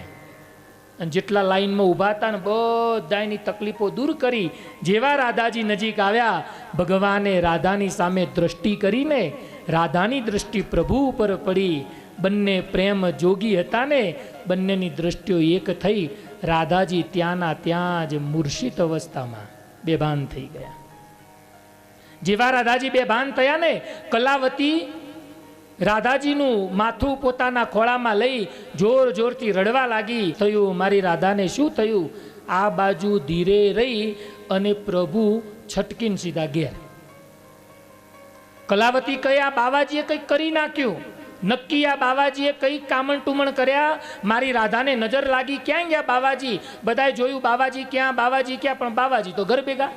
અને જેટલા લાઈનમાં ઊભા હતા ને બધાની તકલીફો દૂર કરી. જેવા રાધાજી નજીક આવ્યા, ભગવાને રાધાની સામે દ્રષ્ટિ કરીને રાધાની દ્રષ્ટિ પ્રભુ ઉપર પડી. બંને પ્રેમ જોગી હતા ને, બંનેની દ્રષ્ટિઓ એક થઈ. રાધાજી ત્યાંના ત્યાં જ મૂર્છિત અવસ્થામાં બેભાન થઈ ગયા. જેવા રાધાજી બેભાન થયા ને, કલાવતી રાધાજીનું માથું પોતાના ખોળામાં લઈ જોર જોરથી રડવા લાગી. થયું મારી રાધાને શું થયું? આ બાજુ ધીરે રહી અને પ્રભુ છટકીને સીધા ઘેર. કલાવતી કહે આ બાવાજીએ કંઈક કરી નાખ્યું. નક્કી આ બાવાજીએ કંઈક કામણ ટુમણ કર્યા. મારી રાધાને નજર લાગી. ક્યાં ગયા બાવાજી? બધાએ જોયું બાવાજી ક્યાં, બાવાજી ક્યાં, પણ બાવાજી તો ઘર ભેગા.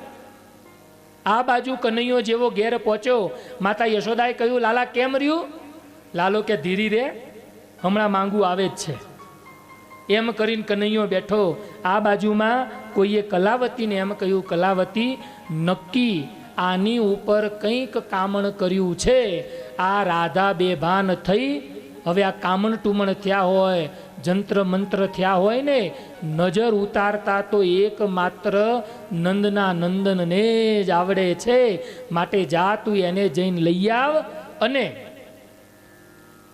આ બાજુ કનૈયો જેવો ઘેર પહોંચ્યો, માતા યશોદાએ કહ્યું લાલા કેમ રહ્યું? લાલો કે ધીરી રે, હમણાં માંગુ આવે જ છે. એમ કરીને કનૈયો બેઠો. આ બાજુમાં કોઈએ કલાવતીને એમ કહ્યું કલાવતી નક્કી આની ઉપર કંઈક કામણ કર્યું છે. આ રાધા બેભાન થઈ, હવે આ કામણ ટુમણ થયા હોય, જંત્ર મંત્ર થયા હોય ને, નજર ઉતારતા તો એકમાત્ર નંદના નંદનને જ આવડે છે. માટે જા તું એને જઈને લઈ આવ. અને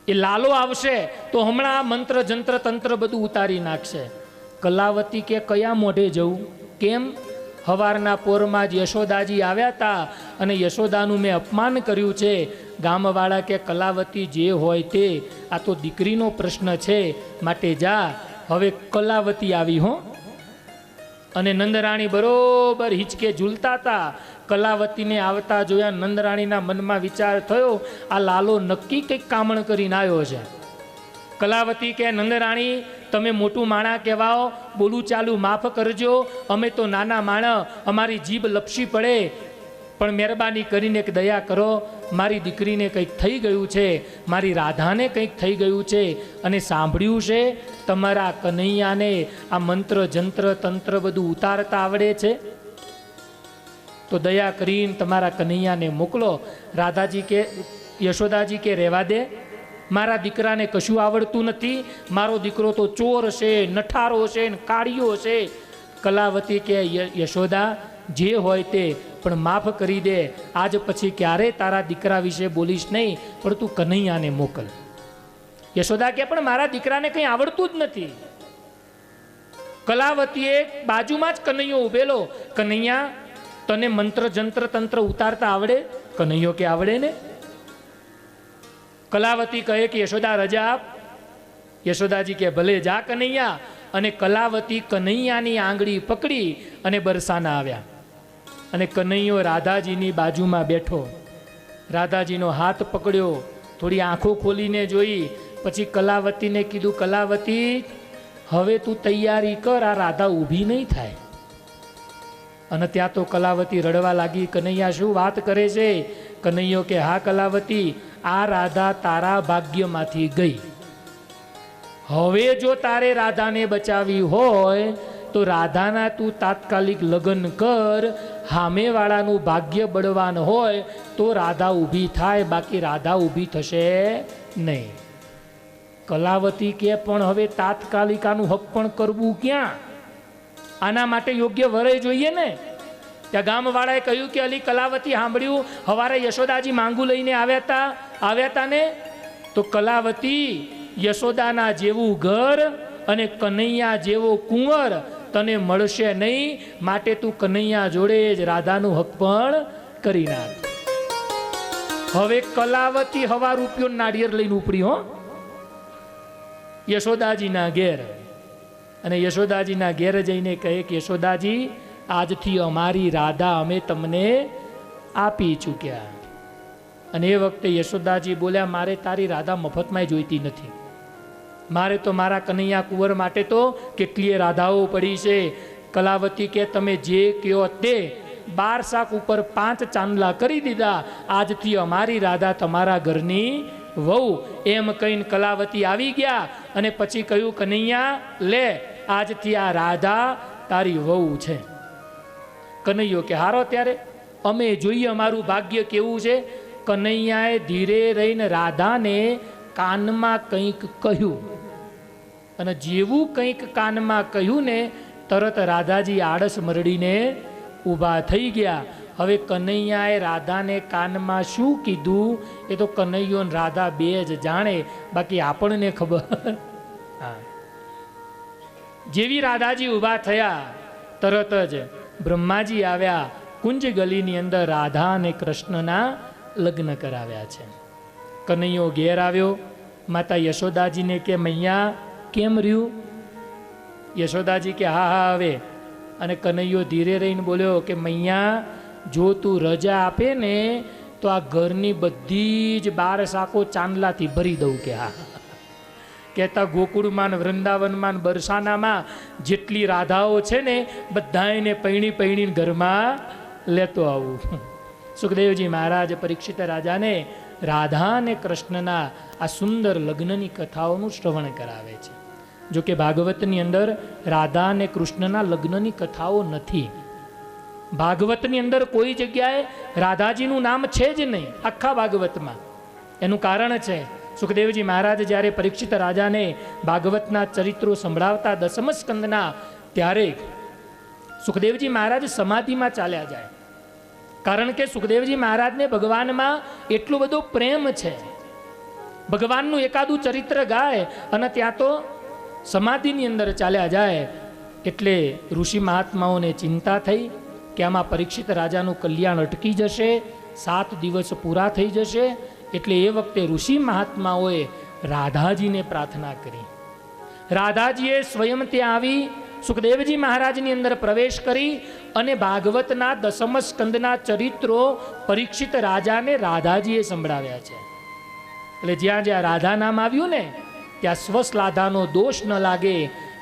એ લાલો આવશે તો હમણાં આ મંત્ર જંત્ર તંત્ર બધું ઉતારી નાખશે. કલાવતી કે કયા મોઢે જવું? કેમ? હવારના પોરમાં જ યશોદાજી આવ્યા હતા અને યશોદાનું મેં અપમાન કર્યું છે. ગામવાળા કે કલાવતી જે હોય તે, આ તો દીકરીનો પ્રશ્ન છે, માટે જા. હવે કલાવતી આવી. હો, અને નંદરાણી બરોબર હિંચકે ઝૂલતા હતા. કલાવતીને આવતા જોયા, નંદરાણીના મનમાં વિચાર થયો આ લાલો નક્કી કંઈક કામણ કરીને આવ્યો છે. કલાવતી કે નંદરાણી તમે મોટું માણા કહેવાઓ, બોલું ચાલુ માફ કરજો, અમે તો નાના માણા, અમારી જીભ લપસી પડે, પણ મહેરબાની કરીને એક દયા કરો. મારી દીકરીને કંઈક થઈ ગયું છે, મારી રાધાને કંઈક થઈ ગયું છે, અને સાંભળ્યું છે તમારા કનૈયાને આ મંત્ર જંત્ર તંત્ર બધું ઉતારતા આવડે છે, તો દયા કરીને તમારા કનૈયાને મોકલો. રાધાજી કે યશોદાજી કે રહેવા દે, મારા દીકરાને કશું આવડતું નથી, મારો દીકરો તો ચોર છે, નઠારો છે, કાળિયો છે. કલાવતી કે યશોદા જે હોય તે, પણ માફ કરી દે, આજ પછી ક્યારે તારા દીકરા વિશે બોલીશ નહીં, પણ તું કનૈયાને મોકલ. યશોદા કે પણ મારા દીકરાને કંઈ આવડતું જ નથી. કલાવતીએ બાજુમાં જ કનૈયો ઉભેલો. કનૈયા તને મંત્ર જંત્ર તંત્ર ઉતારતા આવડે? કનૈયો કે આવડે ને. કલાવતી કહે કે યશોદા રજા આપ. યશોદાજી કે ભલે જા કનૈયા. અને કલાવતી કનૈયાની આંગળી પકડી અને બરસાના આવ્યા. અને કનૈયો રાધાજીની બાજુમાં બેઠો. રાધાજીનો હાથ પકડ્યો, થોડી આંખો ખોલીને જોઈ, પછી કલાવતીને કીધું કલાવતી હવે તું તૈયારી કર, આ રાધા ઊભી નહીં થાય. અને ત્યાં તો કલાવતી રડવા લાગી. કનૈયા શું વાત કરે છે? કનૈયો કે હા કલાવતી, આ રાધા તારા ભાગ્યમાંથી ગઈ. હવે જો તારે રાધાને બચાવી હોય તો રાધાના તું તાત્કાલિક લગ્ન કર. સામેવાળાનું ભાગ્ય બળવાન હોય તો રાધા ઊભી થાય, બાકી રાધા ઊભી થશે નહીં. કલાવતી કે પણ હવે તાત્કાલિક આનું હક પણ કરવું ક્યાં? આના માટે યોગ્ય વરે જોઈએ ને. ત્યાં ગામવાળાએ કહ્યું કે અલી કલાવતી સાંભળ્યું હવારે યશોદાજી માંગુ લઈને આવ્યા હતા ને? તો કલાવતી, યશોદાના જેવું ઘર અને કનૈયા જેવો કુંવર તને મળશે નહીં, માટે તું કનૈયા જોડે જ રાધાનું હક પણ કરી નાખ. હવે કલાવતી હવા રૂપિયો નાળિયેર લઈને ઉપડી હો યશોદાજીના ઘેર. અને યશોદાજીના ઘેર જઈને કહે કે યશોદાજી, આજથી અમારી રાધા અમે તમને આપી ચૂક્યા. અને એ વખતે યશોદાજી બોલ્યા, મારે તારી રાધા મફતમાં જોઈતી નથી. મારે તો મારા કનૈયા કુંવર માટે તો કેટલીય રાધાઓ પડી છે. કલાવતી કે તમે જે કહો તે, 12 શાક ઉપર 5 ચાંદલા કરી દીધા. આજથી અમારી રાધા તમારા ઘરની વહુ. એમ કહીને કલાવતી આવી ગયા અને પછી કહ્યું, કનૈયા લે, આજથી આ રાધા તારી વહુ છે. કનૈયો કે હારો ત્યારે અમે જોઈએ અમારું ભાગ્ય કેવું છે. કનૈયાએ ધીરે રહીને રાધાને કાનમાં કંઈક કહ્યું, અને જેવું કંઈક કાનમાં કહ્યું ને તરત રાધાજી આળસ મરડીને ઊભા થઈ ગયા. હવે કનૈયાએ રાધાને કાનમાં શું કીધું એ તો કનૈયો ને રાધા બે જ જાણે, બાકી આપણને ખબર. હા, જેવી રાધાજી ઊભા થયા તરત જ બ્રહ્માજી આવ્યા. કુંજ ગલીની અંદર રાધા અને કૃષ્ણના લગ્ન કરાવ્યા છે. કનૈયો ઘેર આવ્યો. માતા યશોદાજીને કે મૈયા કેમ રહ્યું? યશોદાજી કે હા હા હવે. અને કનૈયો ધીરે રહીને બોલ્યો કે મૈયા, જો તું રજા આપે ને તો આ ઘરની બધી જ 12 શાકો ચાંદલાથી ભરી દઉં. કે હા. કહેતા ગોકુળમાં, વૃંદાવનમાં, બરસાનામાં જેટલી રાધાઓ છે ને બધાને પૈણીને ઘરમાં લેતો આવું. સુખદેવજી મહારાજ પરીક્ષિત રાજાને રાધા અને કૃષ્ણના આ સુંદર લગ્નની કથાઓનું શ્રવણ કરાવે છે. જો કે ભાગવતની અંદર રાધા અને કૃષ્ણના લગ્નની કથાઓ નથી. ભાગવતની અંદર કોઈ જગ્યાએ રાધાજીનું નામ છે જ નહીં આખા ભાગવતમાં. એનું કારણ છે, સુખદેવજી મહારાજ જ્યારે પરીક્ષિત રાજાને ભાગવતના ચરિત્રો સંભળાવતા 10મ સ્કંદના, ત્યારે સુખદેવજી મહારાજ સમાધિમાં ચાલ્યા જાય. કારણ કે સુખદેવજી મહારાજને ભગવાનમાં એટલો બધો પ્રેમ છે. ભગવાનનું એકાદું ચરિત્ર ગાય અને ત્યાં તો સમાધિની અંદર ચાલ્યા જાય. એટલે ઋષિ મહાત્માઓને ચિંતા થઈ કે આમાં પરીક્ષિત રાજાનું કલ્યાણ અટકી જશે, 7 દિવસ પૂરા થઈ જશે. એટલે એ વખતે ઋષિ મહાત્માઓએ રાધાજીને પ્રાર્થના કરી. રાધાજીએ સ્વયં ત્યાં આવી સુખદેવજી મહારાજની અંદર પ્રવેશ કરી અને ભાગવતના 10મ સ્કંદના ચરિત્રો પરીક્ષિત રાજાને રાધાજીએ સંભળાવ્યા છે. એટલે જ્યાં જ્યાં રાધા નામ આવ્યું ને ત્યાં સ્વશ્લાધાનો દોષ ન લાગે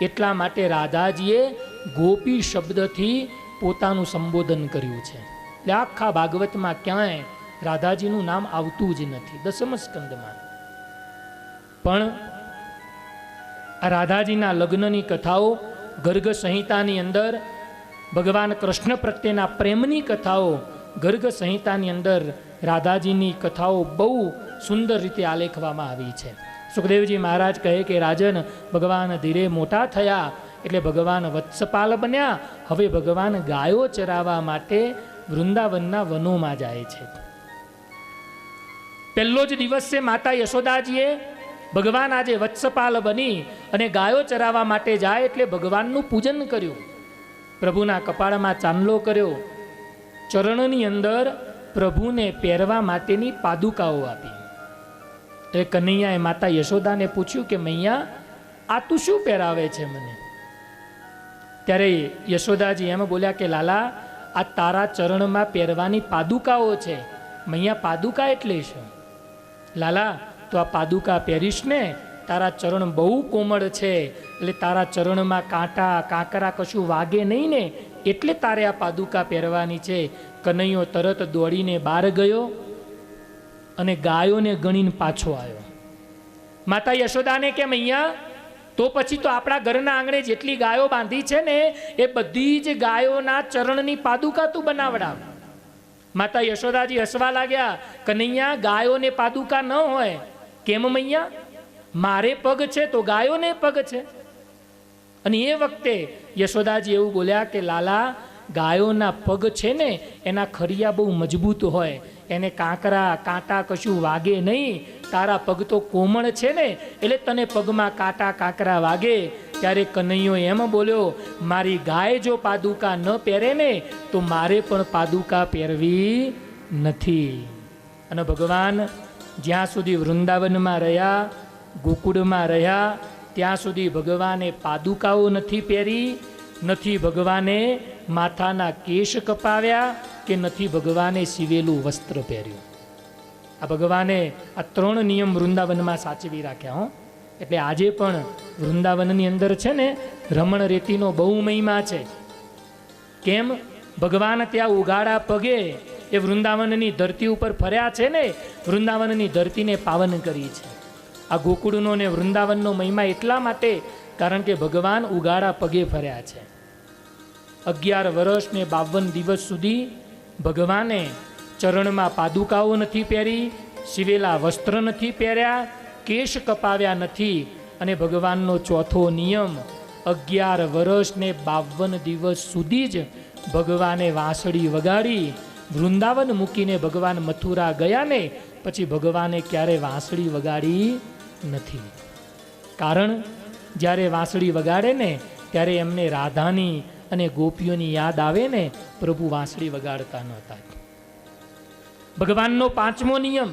એટલા માટે રાધાજીએ ગોપી શબ્દથી પોતાનું સંબોધન કર્યું છે. એટલે આખા ભાગવતમાં ક્યાંય રાધાજીનું નામ આવતું જ નથી 10મ સ્કંદમાં. પણ આ રાધાજીના લગ્નની કથાઓ ગર્ગ સંહિતાની અંદર, ભગવાન કૃષ્ણ પ્રત્યેના પ્રેમની કથાઓ ગર્ગ સંહિતાની અંદર રાધાજીની કથાઓ બહુ સુંદર રીતે આલેખવામાં આવી છે. સુખદેવજી મહારાજ કહે કે રાજન, ભગવાન ધીરે મોટા થયા એટલે ભગવાન વત્સપાલ બન્યા. હવે ભગવાન ગાયો ચરાવવા માટે વૃંદાવનના વનોમાં જાય છે. પહેલો જ દિવસ છે માતા યશોદાજીએ ભગવાન આજે વત્સપાલ બની અને ગાયો ચરાવવા માટે જાય એટલે ભગવાનનું પૂજન કર્યું. પ્રભુના કપાળમાં ચાંદલો કર્યો. ચરણની અંદર પ્રભુને પહેરવા માટેની પાદુકાઓ આપી. એ કનૈયાએ માતા યશોદાને પૂછ્યું કે મૈયા, આ તું શું પહેરાવે છે મને? ત્યારે યશોદાજી એમ બોલ્યા કે લાલા, આ તારા ચરણમાં પહેરવાની પાદુકાઓ છે. મૈયા, પાદુકા એટલે શું? લાલા, તો આ પાદુકા પહેરીશ ને, તારા ચરણ બહુ કોમળ છે એટલે તારા ચરણમાં કાંટા કાંકરા કશું વાગે નહીં ને, એટલે તારે આ પાદુકા પહેરવાની છે. કનૈયો તરત દોડીને બહાર ગયો અને ગાયોને ગણીને પાછો આવ્યો. માતા યશોદાને કે મૈયા, તો પછી તો આપણા ઘરના આંગણે જેટલી ગાયો બાંધી છે ને એ બધી જ ગાયોના ચરણની પાદુકા તું બનાવડાવ. માતા યશોદાજી હસવા લાગ્યા, કનૈયા ગાયોને પાદુકા ન હોય. કેમ મૈયા? મારે પગ છે તો ગાયોને પગ છે. અને એ વખતે યશોદાજી એવું બોલ્યા કે લાલા, ગાયોના પગ છે ને એના ખરિયા બહુ મજબૂત હોય, એને કાંકરા કાંટા કશું વાગે નહીં. તારા પગ તો કોમળ છે ને એટલે તને પગમાં કાંટા કાંકરા વાગે. ત્યારે કનૈયો એમ બોલ્યો, મારી ગાય જો પાદુકા ન પહેરે ને તો મારે પણ પાદુકા પહેરવી નથી. અને ભગવાન જ્યાં સુધી વૃંદાવનમાં રહ્યા, ગોકુળમાં રહ્યા, ત્યાં સુધી ભગવાને પાદુકાઓ નથી પહેરી, નથી ભગવાને માથાના કેશ કપાવ્યા, કે નથી ભગવાને સીવેલું વસ્ત્ર પહેર્યું. આ ભગવાને આ 3 નિયમ વૃંદાવનમાં સાચવી રાખ્યા. હો, એટલે આજે પણ વૃંદાવનની અંદર છે ને રમણ રેતીનો બહુ મહિમા છે. કેમ? ભગવાન ત્યાં ઉગાડા પગે એ વૃંદાવનની ધરતી ઉપર ફર્યા છે ને, વૃંદાવનની ધરતીને પાવન કરી છે. આ ગોકુળનો ને વૃંદાવનનો મહિમા એટલા માટે કારણ કે ભગવાન ઉગાડા પગે ફર્યા છે. 11 વર્ષ ને 52 દિવસ સુધી ભગવાને ચરણમાં પાદુકાઓ નથી પહેરી, સીવેલા વસ્ત્ર નથી પહેર્યા, કેશ કપાવ્યા નથી. અને ભગવાનનો ચોથો નિયમ, 11 વર્ષ ને 52 દિવસ સુધી જ ભગવાને વાંસળી વગાડી. વૃંદાવન મૂકીને ભગવાન મથુરા ગયા ને પછી ભગવાને ક્યારે વાંસળી વગાડી નથી. કારણ જ્યારે વાંસળી વગાડે ને ત્યારે એમને રાધાની અને ગોપીઓની યાદ આવે ને, પ્રભુ વાંસળી વગાડતા નહોતા. ભગવાનનો 5મો નિયમ,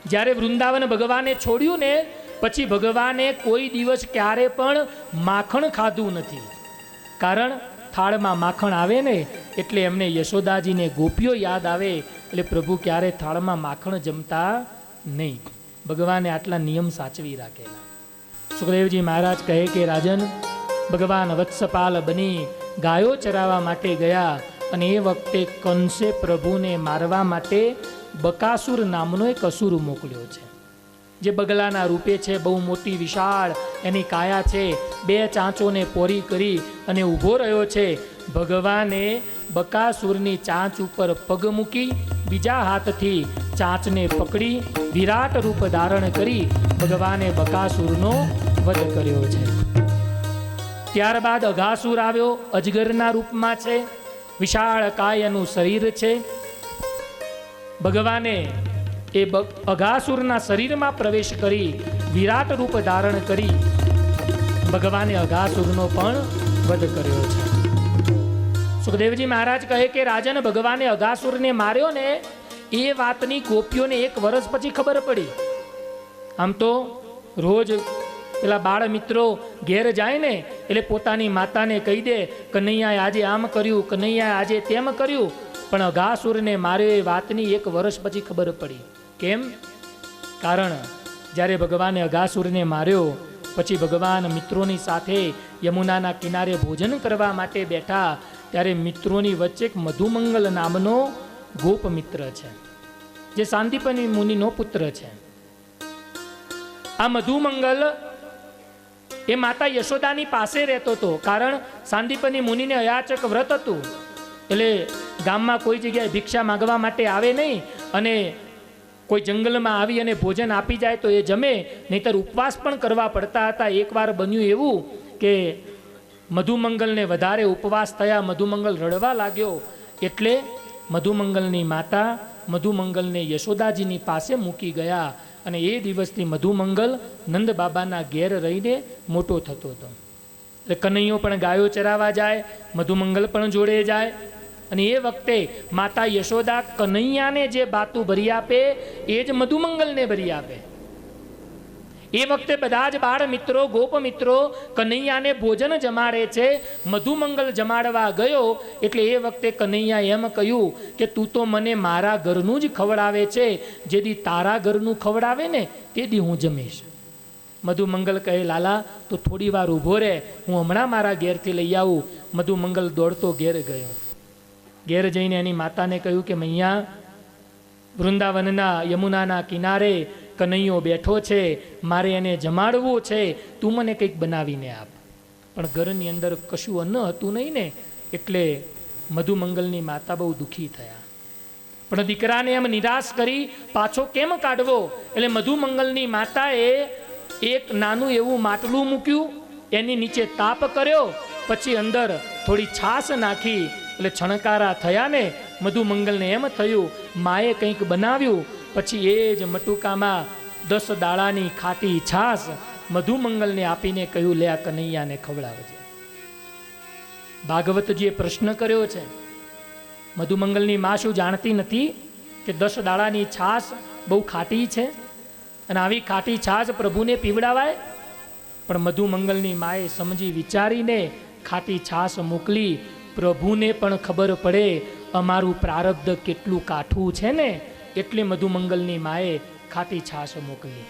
જ્યારે વૃંદાવન ભગવાને છોડ્યું ને પછી ભગવાને કોઈ દિવસ ક્યારે પણ માખણ ખાધું નથી. કારણ થાળમાં માખણ આવે ને એટલે એમને યશોદાજીને ગોપીઓ યાદ આવે, એટલે પ્રભુ ક્યારે થાળમાં માખણ જમતા નહીં. ભગવાને આટલા નિયમ સાચવી રાખેલા. સુખદેવજી મહારાજ કહે કે રાજન, ભગવાન વત્સપાલ બની ગાયો ચરાવવા માટે ગયા અને એ વખતે કંસે પ્રભુને મારવા માટે બકાસુર નામનો એક અસુર મોકલ્યો છે, જે બગલાના રૂપે છે, બહુ મોટી વિશાળ એની કાયા છે, 2 ચાંચોને પોરી કરી અને ઊભો રહ્યો છે. ભગવાને બકાસુરની ચાંચ ઉપર પગ મૂકી, બીજા હાથથી ચાંચને પકડી વિરાટ રૂપ ધારણ કરી ભગવાને બકાસુરનો વધ કર્યો છે. ત્યારબાદ અઘાસુર આવ્યો, અજગરના રૂપમાં છે, વિશાળ કાયનું શરીર છે. ભગવાને એ અઘાસુરના શરીરમાં પ્રવેશ કરી વિરાટ રૂપ ધારણ કરી ભગવાને અઘાસુરનો પણ વધ કર્યો છે. સુખદેવજી મહારાજ કહે કે રાજન, ભગવાને અઘાસુરને માર્યો ને એ વાતની ગોપીઓને 1 વર્ષ પછી ખબર પડી. આમ તો રોજ પેલા બાળ મિત્રો ઘેર જાય ને એટલે પોતાની માતાને કહી દે, કનૈયાએ આજે આમ કર્યું, કનૈયાએ આજે તેમ કર્યું. પણ અઘાસુરને માર્યો એ વાતની 1 વર્ષ પછી ખબર પડી. કેમ? કારણ જ્યારે ભગવાને અઘાસુરને માર્યો પછી ભગવાન મિત્રોની સાથે યમુનાના કિનારે ભોજન કરવા માટે બેઠા, ત્યારે મિત્રોની વચ્ચે એક મધુમંગલ નામનો ગોપ મિત્ર છે, જે સાંદીપની મુનિનો પુત્ર છે. આ મધુમંગલ એ માતા યશોદાની પાસે રહેતો હતો. કારણ સાંદીપની મુનિને અયાચક વ્રત હતું, એટલે ગામમાં કોઈ જગ્યાએ ભિક્ષા માંગવા માટે આવે નહીં, અને કોઈ જંગલમાં આવી અને ભોજન આપી જાય તો એ જમે, નહીતર ઉપવાસ પણ કરવા પડતા હતા. એકવાર બન્યું એવું કે મધુમંગલને વધારે ઉપવાસ થયા, મધુમંગલ રડવા લાગ્યો. એટલે મધુમંગલની માતા મધુમંગલને યશોદાજીની પાસે મૂકી ગયા, અને એ દિવસથી મધુમંગલ નંદ બાબાના ઘેર રહીને મોટો થતો હતો. એટલે કનૈયો પણ ગાયો ચરાવવા જાય, મધુમંગલ પણ જોડે જાય. અને એ વખતે માતા યશોદા કનૈયાને જે બાતું ભરી આપે એ જ મધુમંગલને ભરી આપે. એ વખતે બધા જ બાળ મિત્રો, ગોપ મિત્રો કનૈયાને ભોજન જમાડે છે. મધુમંગલ જમાડવા ગયો એટલે એ વખતે કનૈયા એમ કહ્યું કે તું તો મને મારા ઘરનું જ ખવડાવે છે, જેથી તારા ઘરનું ખવડાવે ને તેથી હું જમીશ. મધુમંગલ કહે, લાલા તો થોડી વાર ઊભો રહે, હું હમણાં મારા ઘેરથી લઈ આવું. મધુમંગલ દોડતો ઘેર ગયો. ઘેર જઈને એની માતાને કહ્યું કે મૈયા, વૃંદાવનના યમુનાના કિનારે કનૈયો બેઠો છે, મારે એને જમાડવો છે, તું મને કંઈક બનાવીને આપ. પણ ઘરની અંદર કશું અન્ન હતું નહીં ને, એટલે મધુમંગલની માતા બહુ દુઃખી થયા. પણ દીકરાને એમ નિરાશ કરી પાછો કેમ કાઢવો? એટલે મધુમંગલની માતાએ એક નાનું એવું માટલું મૂક્યું, એની નીચે તાપ કર્યો, પછી અંદર થોડી છાશ નાખી, એટલે છણકારા થયા ને મધુમંગલને એમ થયું માએ કંઈક બનાવ્યું. પછી એ જ મટુકામાં 10 દાડાની ખાટી છાશ મધુમંગલને આપીને કહ્યું, લે આ કનૈયાને ખવડાવજે. ભાગવતજીએ પ્રશ્ન કર્યો છે, મધુમંગલની માં શું જાણતી નથી કે 10 દાડાની છાશ બહુ ખાટી છે અને આવી ખાટી છાશ પ્રભુને પીવડાવાય? પણ મધુમંગલની માએ સમજી વિચારીને ખાટી છાશ મોકલી. પ્રભુને પણ ખબર પડે અમારું પ્રારબ્ધ કેટલું કાઠું છે ને, એટલે મધુમંગલની માએ ખાટી છાશ મોકલી.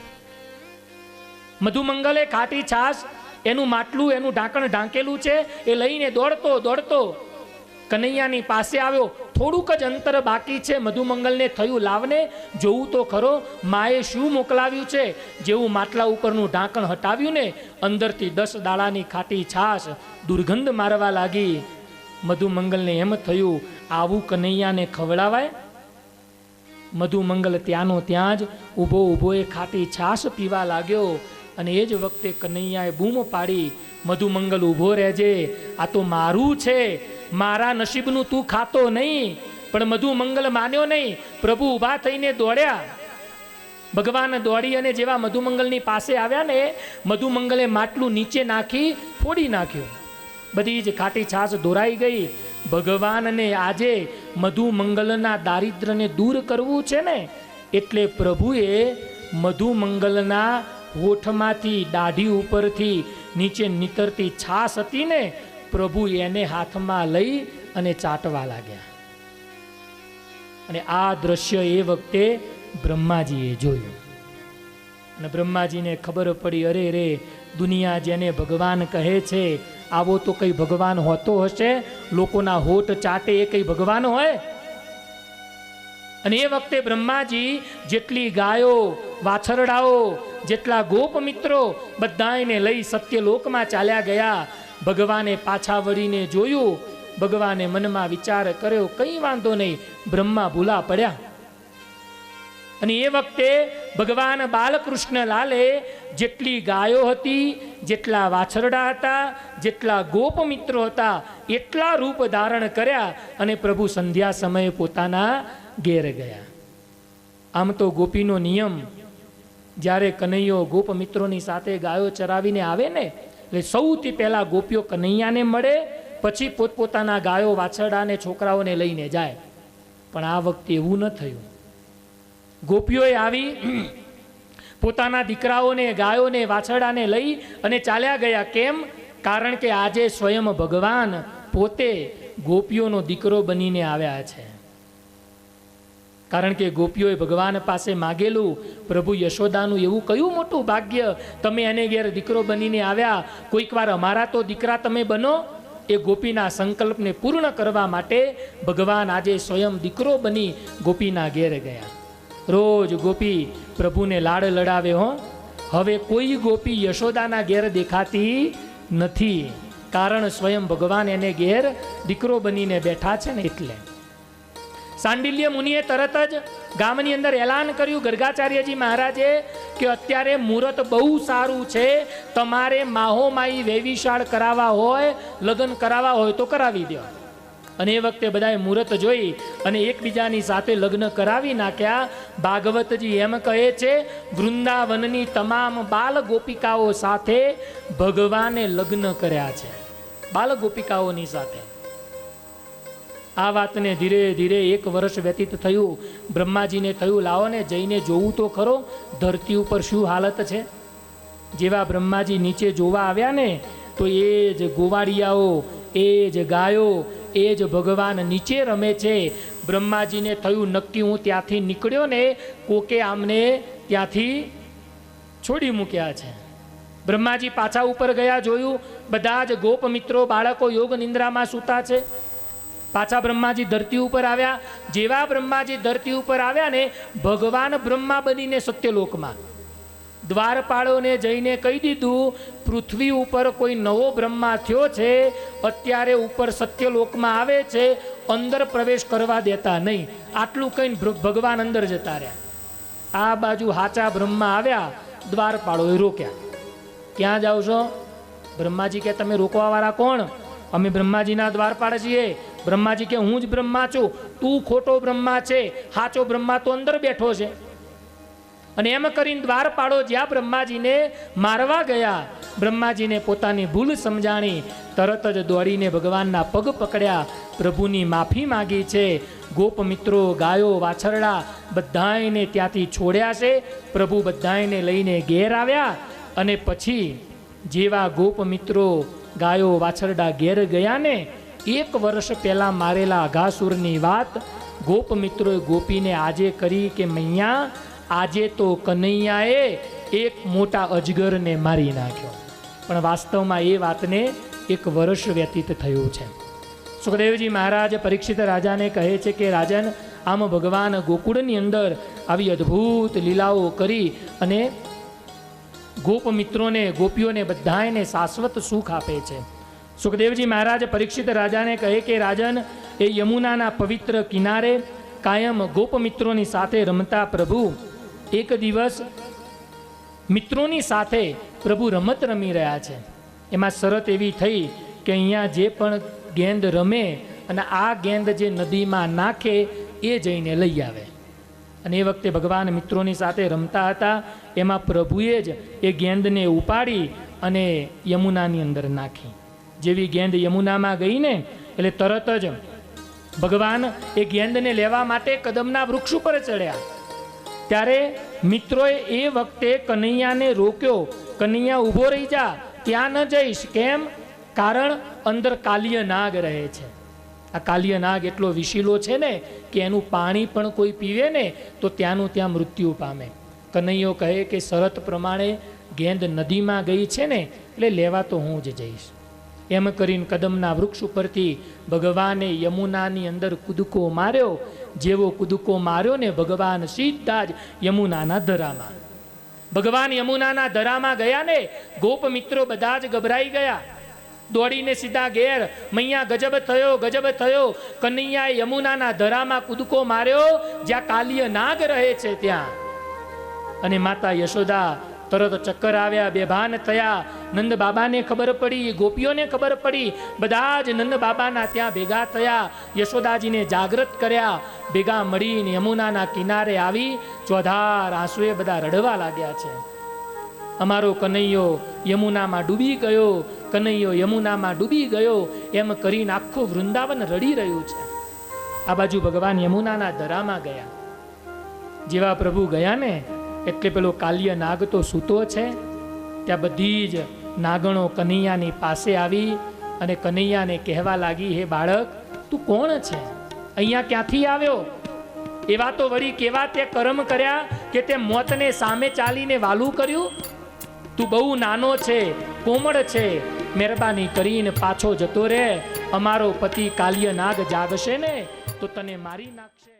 મધુમંગલે ખાટી છાશ, એનું માટલું, એનું ઢાંકણ ઢાંકેલું છે, એ લઈને દોડતો દોડતો કનૈયાની પાસે આવ્યો. થોડુંક જ અંતર બાકી છે. મધુમંગલને થયું લાવને જોવું તો ખરો માએ શું મોકલાવ્યું છે. જેવું માટલા ઉપરનું ઢાંકણ હટાવ્યું ને, અંદરથી 10 દાડાની ખાટી છાશ દુર્ગંધ મારવા લાગી. મધુમંગલને એમ થયું આવું કનૈયાને ખવડાવાય? મધુમંગલ ત્યાંનો ત્યાં જ ઊભો ઊભો એ ખાટી છાશ પીવા લાગ્યો. અને એ જ વખતે કનૈયાએ બૂમ પાડી, મધુમંગલ ઊભો રહેજે, આ તો મારું છે, મારા નસીબનું તું ખાતો નહીં. પણ મધુમંગલ માન્યો નહીં. પ્રભુ ઊભા થઈને દોડ્યા. ભગવાન દોડી અને જેવા મધુમંગલની પાસે આવ્યા ને, મધુમંગલે માટલું નીચે નાખી ફોડી નાખ્યું. બધી જ ખાટી છાશ ધોરાઈ ગઈ. ભગવાનને આજે મધુમંગલના દારિદ્રને દૂર કરવું છે ને, એટલે પ્રભુએ મધુમંગલના હોઠમાંથી, દાઢી ઉપરથી નીચે નીતરતી છાશ હતી ને, પ્રભુ એને હાથમાં લઈ અને ચાટવા લાગ્યા. અને આ દ્રશ્ય એ વખતે બ્રહ્માજીએ જોયું. અને બ્રહ્માજીને ખબર પડી, અરે રે, દુનિયા જેને ભગવાન કહે છે આવો તો કઈ ભગવાન હોતો હશે? લોકોના હોઠ ચાટે એ કઈ ભગવાન હોય? અને એ વખતે બ્રહ્માજી જેટલી ગાયો, વાછરડાઓ, જેટલા ગોપ મિત્રો બધાને લઈ સત્યલોકમાં ચાલ્યા ગયા. ભગવાને પાછા વળીને જોયું. ભગવાને મનમાં વિચાર કર્યો, કંઈ વાંધો નહીં, બ્રહ્મા ભૂલા પડ્યા. અને એ વખતે ભગવાન બાલકૃષ્ણ લાલે જેટલી ગાયો હતી, જેટલા વાછરડા હતા, જેટલા ગોપ મિત્રો હતા, એટલા રૂપ ધારણ કર્યા અને પ્રભુ સંધ્યા સમયે પોતાના ઘેર ગયા. આમ તો ગોપીનો નિયમ, જ્યારે કનૈયો ગોપ મિત્રોની સાથે ગાયો ચરાવીને આવે ને, એટલે સૌથી પહેલા ગોપીઓ કનૈયાને મળે, પછી પોતપોતાના ગાયો, વાછરડા અને છોકરાઓને લઈને જાય. પણ આ વખતે એવું ન થયું. ગોપીઓએ આવી પોતાના દીકરાઓને, ગાયોને, વાછરડાને લઈ અને ચાલ્યા ગયા. કેમ? કારણ કે આજે સ્વયં ભગવાન પોતે ગોપીઓનો દીકરો બનીને આવ્યા છે. કારણ કે ગોપીઓએ ભગવાન પાસે માગેલું, પ્રભુ યશોદાનું એવું કયું મોટું ભાગ્ય, તમે એને ઘેર દીકરો બનીને આવ્યા, કોઈક વાર અમારા તો દીકરા તમે બનો. એ ગોપીના સંકલ્પને પૂર્ણ કરવા માટે ભગવાન આજે સ્વયં દીકરો બની ગોપીના ઘેર ગયા. રોજ ગોપી પ્રભુને લાડ લડાવે હો. હવે કોઈ ગોપી યશોદાના ઘેર દેખાતી નથી, કારણ સ્વયં ભગવાન એને ઘેર દીકરો બનીને બેઠા છે ને એટલે. સાંડિલ્ય મુનિએ તરત જ ગામની અંદર એલાન કર્યું, ગર્ગાચાર્યજી મહારાજે, કે અત્યારે મુહૂર્ત બહુ સારું છે, તમારે માહોમાઈ વેવિશાળ કરાવવા હોય, લગ્ન કરાવવા હોય તો કરાવી દો. અને એ વખતે બધાએ મુહૂર્ત જોઈ અને એકબીજાની સાથે લગ્ન કરાવી નાખ્યા. ભાગવતજી એમ કહે છે, વૃંદાવનની તમામ બાલ ગોપિકાઓ સાથે ભગવાને લગ્ન કર્યા છે, બાલ ગોપિકાઓની સાથે. આ વાતને ધીરે ધીરે 1 વર્ષ વ્યતીત થયું. બ્રહ્માજીને થયું, લાવો ને જઈને જોવું તો ખરો ધરતી ઉપર શું હાલત છે. જેવા બ્રહ્માજી નીચે જોવા આવ્યા ને, તો એ જ ગોવાળિયાઓ, એ જ ગાયો, એ જ ભગવાન નીચે રમે છે. બ્રહ્માજીને થયું, નક્કી હું ત્યાંથી નીકળ્યો ને, કોકે આમને ત્યાંથી છોડી મૂક્યા છે. બ્રહ્માજી પાછા ઉપર ગયા, જોયું બધા જ ગોપ મિત્રો, બાળકો યોગ નિંદ્રામાં સૂતા છે. પાછા બ્રહ્માજી ધરતી ઉપર આવ્યા. જેવા બ્રહ્માજી ધરતી ઉપર આવ્યા ને ભગવાન બ્રહ્મા બનીને સત્યલોકમાં દ્વારપાળોને જઈને કહી દીધું, પૃથ્વી ઉપર કોઈ નવો બ્રહ્મા થયો છે, અત્યારે ઉપર સત્યલોકમાં આવે છે, અંદર પ્રવેશ કરવા દેતા નહીં. આટલું કહીને ભગવાન અંદર જતા રહ્યા. આ બાજુ હાચા બ્રહ્મા આવ્યા, દ્વારપાળોએ રોક્યા. ક્યાં જાઓ છો? બ્રહ્માજી કે તમે રોકવાવાળા કોણ? અમે બ્રહ્માજીના દ્વારપાળ છીએ. બ્રહ્માજી કે હું જ બ્રહ્મા છું, તું ખોટો બ્રહ્મા છે, સાચો બ્રહ્મા તો અંદર બેઠો છે. અને એમ કરીને દ્વારપાળો જ્યાં બ્રહ્માજીને મારવા ગયા, બ્રહ્માજીને પોતાની ભૂલ સમજાણી, તરત જ દોડીને ભગવાનના પગ પકડ્યા, પ્રભુની માફી માગી છે. ગોપ મિત્રો, ગાયો, વાછરડા બધાયને ત્યાંથી છોડ્યા છે. પ્રભુ બધાયને લઈને ઘેર આવ્યા. અને પછી જેવા ગોપ મિત્રો ગાયો વાછરડા ઘેર ગયા ને, 1 વર્ષ પહેલા મારેલા અઘાસુરની વાત ગોપ મિત્રોએ ગોપીને આજે કરી કે મૈયા, આજે તો કનૈયાએ એક મોટા અજગરને મારી નાખ્યો. પણ વાસ્તવમાં એ વાતને 1 વર્ષ વ્યતીત થયું છે. સુખદેવજી મહારાજ પરીક્ષિત રાજાને કહે છે કે રાજન, આમ ભગવાન ગોકુળની અંદર આવી અદ્ભુત લીલાઓ કરી અને ગોપ મિત્રોને, ગોપીઓને બધાને શાશ્વત સુખ આપે છે. સુખદેવજી મહારાજ પરીક્ષિત રાજાને કહે કે રાજન, એ યમુનાના પવિત્ર કિનારે કાયમ ગોપ મિત્રોની સાથે રમતા પ્રભુ એક દિવસ મિત્રોની સાથે પ્રભુ રમત રમી રહ્યા છે. એમાં શરત એવી થઈ કે અહીંયા જે પણ ગેંદ રમે અને આ ગેંદ જે નદીમાં નાખે એ જઈને લઈ આવે. અને એ વખતે ભગવાન મિત્રોની સાથે રમતા હતા. એમાં પ્રભુએ જ એ ગેંદને ઉપાડી અને યમુનાની અંદર નાખી. જેવી ગેંદ યમુનામાં ગઈ ને એટલે તરત જ ભગવાન એ ગેંદને લેવા માટે કદમના વૃક્ષ ઉપર ચડ્યા. ત્યારે મિત્રોએ એ વખતે કનૈયાને રોક્યો, કનૈયા ઊભો રહી જા, ત્યાં ન જઈશ. કેમ? કારણ અંદર કાલિય નાગ રહે છે. આ કાલિય નાગ એટલો વિશીલો છે ને કે એનું પાણી પણ કોઈ પીવે ને તો ત્યાંનું ત્યાં મૃત્યુ પામે. કનૈયો કહે કે શરત પ્રમાણે ગેંદ નદીમાં ગઈ છે ને એટલે લેવા તો હું જ જઈશ. એમ કરીને કદમના વૃક્ષ ઉપરથી ભગવાને યમુનાની અંદર કૂદકો માર્યો. જેવો કૂદકો માર્યો ને ભગવાન સીધા જ યમુનાના ધરામાં. ભગવાન યમુનાના ધરામાં ગયા ને ગોપ મિત્રો બધા જ ગભરાઈ ગયા. દોડીને સીધા ઘેર. મૈયા ગજબ થયો, ગજબ થયો. કનૈયાએ યમુનાના ધરામાં કૂદકો માર્યો જ્યાં કાલિય નાગ રહે છે ત્યાં. અને માતા યશોદા તરત ચક્કર આવ્યા, બેભાન થયા. નંદ બાબાને ખબર પડી, ગોપીઓને ખબર પડી. બધા જ નંદ બાબાના ત્યાં ભેગા થયા, યશોદાજીને જાગૃત કર્યા. ભેગા મળીને યમુનાના કિનારે આવી ચોધાર આંસુએ બધા રડવા લાગ્યા છે. અમારો કનૈયો યમુનામાં ડૂબી ગયો, કનૈયો યમુનામાં ડૂબી ગયો, એમ કરીને આખું વૃંદાવન રડી રહ્યું છે. આ બાજુ ભગવાન યમુનાના ધરામાં ગયા. જેવા પ્રભુ ગયા ને એટલે પેલો કાલિય નાગ તો સૂતો છે. ત્યાં બધી જ નાગણો કનૈયાની પાસે આવી અને કનૈયાને કહેવા લાગી, હે બાળક, તું કોણ છે? અહીંયા ક્યાંથી આવ્યો? એવા તો વળી કેવા તે કર્મ કર્યા કે તે મોતને સામે ચાલીને વાલું કર્યું? તું બહુ નાનો છે, કોમળ છે, મહેરબાની કરીને પાછો જતો રહે. અમારો પતિ કાલિય નાગ જાગશે ને તો તને મારી નાખશે.